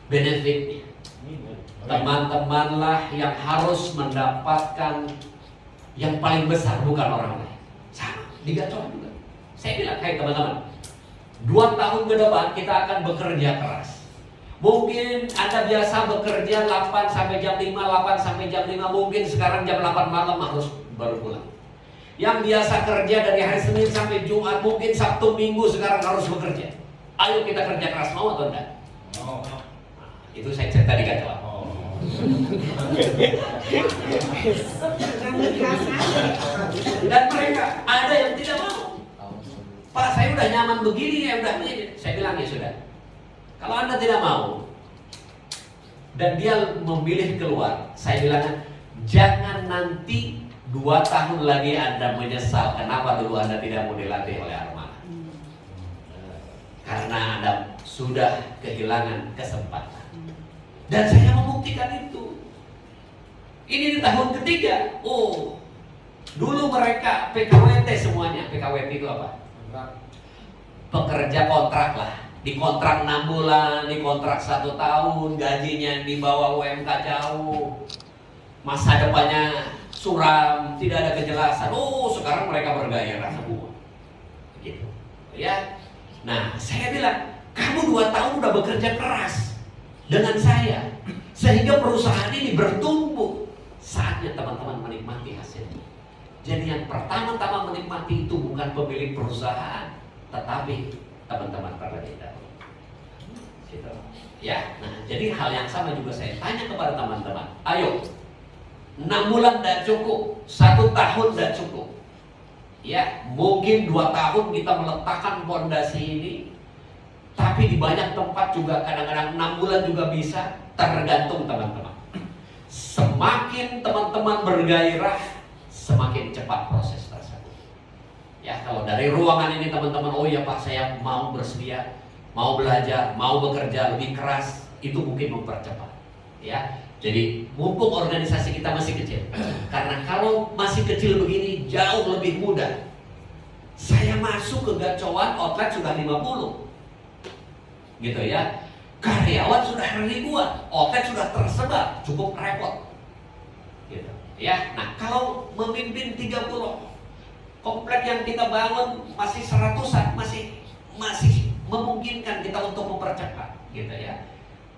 benefitnya. Teman-temanlah yang harus mendapatkan yang paling besar, bukan orang lain. Sama, Migacuan juga. Saya bilang, hai teman-teman, 2 tahun ke depan kita akan bekerja keras. Mungkin Anda biasa bekerja 8 sampai jam 5, 8 sampai jam 5, mungkin sekarang jam 8 malam harus baru pulang. Yang biasa kerja dari hari Senin sampai Jumat, mungkin Sabtu Minggu sekarang harus bekerja. Ayo kita kerja keras, mau atau enggak? Oh. Itu saya cerita di Gacuan. Dan mereka ada yang tidak mau. Pak, saya udah nyaman begini ya, udah begini. Saya bilang ya sudah. Kalau Anda tidak mau dan dia memilih keluar, saya bilang jangan nanti 2 tahun lagi Anda menyesal kenapa dulu Anda tidak mau dilatih oleh Armana. Karena Anda sudah kehilangan kesempatan. Dan saya membuktikan itu. Ini di tahun ketiga. Oh, dulu mereka PKWT semuanya. PKWT itu apa? Pekerja kontrak lah. Dikontrak 6 bulan, dikontrak 1 tahun, gajinya di bawah UMK jauh, masa depannya suram, tidak ada kejelasan. Oh, sekarang mereka bergairah semua, gitu, ya. Nah, saya bilang, kamu 2 tahun udah bekerja keras dengan saya, sehingga perusahaan ini bertumbuh. Saatnya teman-teman menikmati hasilnya. Jadi yang pertama-tama menikmati itu bukan pemilik perusahaan, tetapi teman-teman terlebih dahulu. Gitu. Ya, nah jadi hal yang sama juga saya tanya kepada teman-teman. Ayo, 6 bulan tidak cukup, 1 tahun tidak cukup. Ya, mungkin 2 tahun kita meletakkan fondasi ini, tapi di banyak tempat juga kadang-kadang 6 bulan juga bisa, tergantung teman-teman. Semakin teman-teman bergairah, semakin cepat proses tersebut. Ya, kalau dari ruangan ini teman-teman, oh ya Pak, saya mau bersedia, mau belajar, mau bekerja lebih keras, itu mungkin mempercepat. Ya, jadi mumpung organisasi kita masih kecil, karena kalau masih kecil begini jauh lebih mudah. Saya masuk ke Gacuan, outlet sudah 50, gitu ya. Karyawan sudah ribuan, outlet sudah tersebar, cukup repot, gitu. Ya, nah kalau memimpin 30 komplek yang kita bangun masih 100-an, masih memungkinkan kita untuk mempercepat, gitu ya.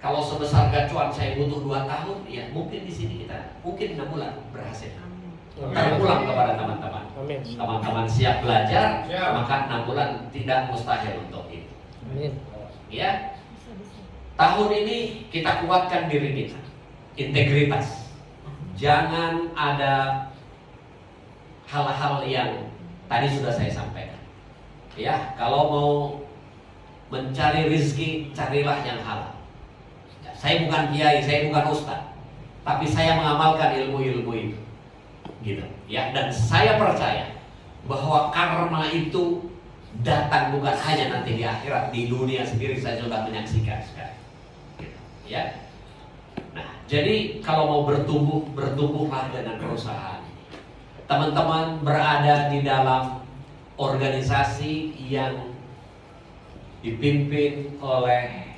Kalau sebesar Gacuan saya butuh 2 tahun, ya mungkin di sini kita mungkin 6 bulan berhasil. Terpulang kepada teman-teman. Teman-teman siap belajar, maka 6 bulan tidak mustahil untuk itu. Amin. Ya. tahun ini kita kuatkan diri kita, integritas. Jangan ada hal-hal yang tadi sudah saya sampaikan. Ya, kalau mau mencari rezeki, carilah yang halal. Ya, saya bukan kiai, saya bukan ustaz, tapi saya mengamalkan ilmu-ilmu itu, gitu. Ya, dan saya percaya bahwa karma itu datang bukan hanya nanti di akhirat, di dunia sendiri saya sudah menyaksikan sekarang. Gitu, ya. Nah, jadi kalau mau bertumbuh, bertumbuhlah dengan perusahaan. Teman-teman berada di dalam organisasi yang dipimpin oleh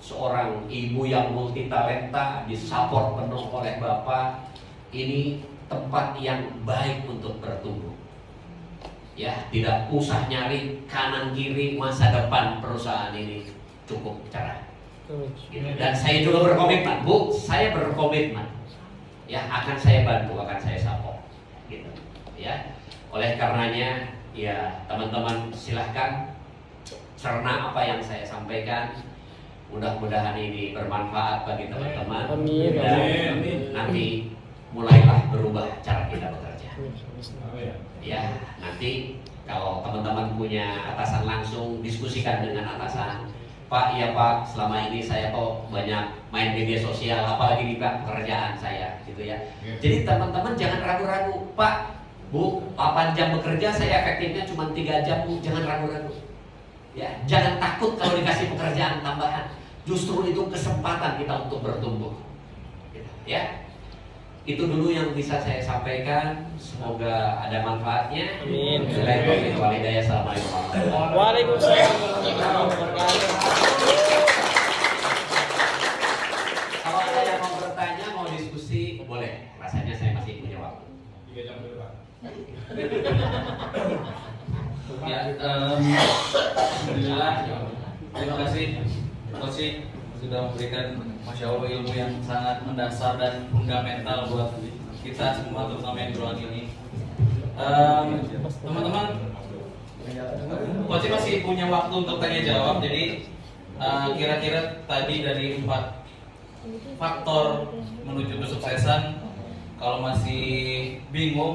seorang ibu yang multitalenta, disupport penuh oleh bapak. Ini tempat yang baik untuk bertumbuh. Ya, tidak usah nyari kanan kiri, masa depan perusahaan ini cukup cerah. Gitu. Dan saya juga berkomitmen, Bu, saya berkomitmen. Ya, akan saya bantu, akan saya support. Gitu. Ya. Oleh karenanya, ya teman-teman silahkan cerna apa yang saya sampaikan. Mudah-mudahan ini bermanfaat bagi teman-teman. Amin. Dan Amin. nanti mulailah berubah cara kita bekerja. Ya, nanti kalau teman-teman punya atasan langsung diskusikan dengan atasan. Pak, ya Pak, selama ini saya kok banyak main media sosial, apalagi di pekerjaan saya, gitu ya. Jadi teman-teman jangan ragu-ragu, Pak, Bu, 8 jam bekerja, saya efektifnya cuma 3 jam, Bu, jangan ragu-ragu. Ya, jangan takut kalau dikasih pekerjaan tambahan. Justru itu kesempatan kita untuk bertumbuh. Gitu, ya. Itu dulu yang bisa saya sampaikan. Semoga ada manfaatnya. Amin. Assalamualaikum warahmatullahi wabarakatuh. Waalaikumsalam warahmatullahi wabarakatuh. Kalau ada yang mau bertanya, mau diskusi, boleh. Rasanya saya masih punya waktu. 3 jam ke depan. Ya, alhamdulillah. Terima kasih Coach sudah memberikan Masya Allah ilmu yang sangat mendasar dan fundamental buat kita semua, terutama yang berulang ini. Teman-teman, Coach masih punya waktu untuk tanya jawab. Jadi kira-kira tadi dari 4 faktor menuju kesuksesan, kalau masih bingung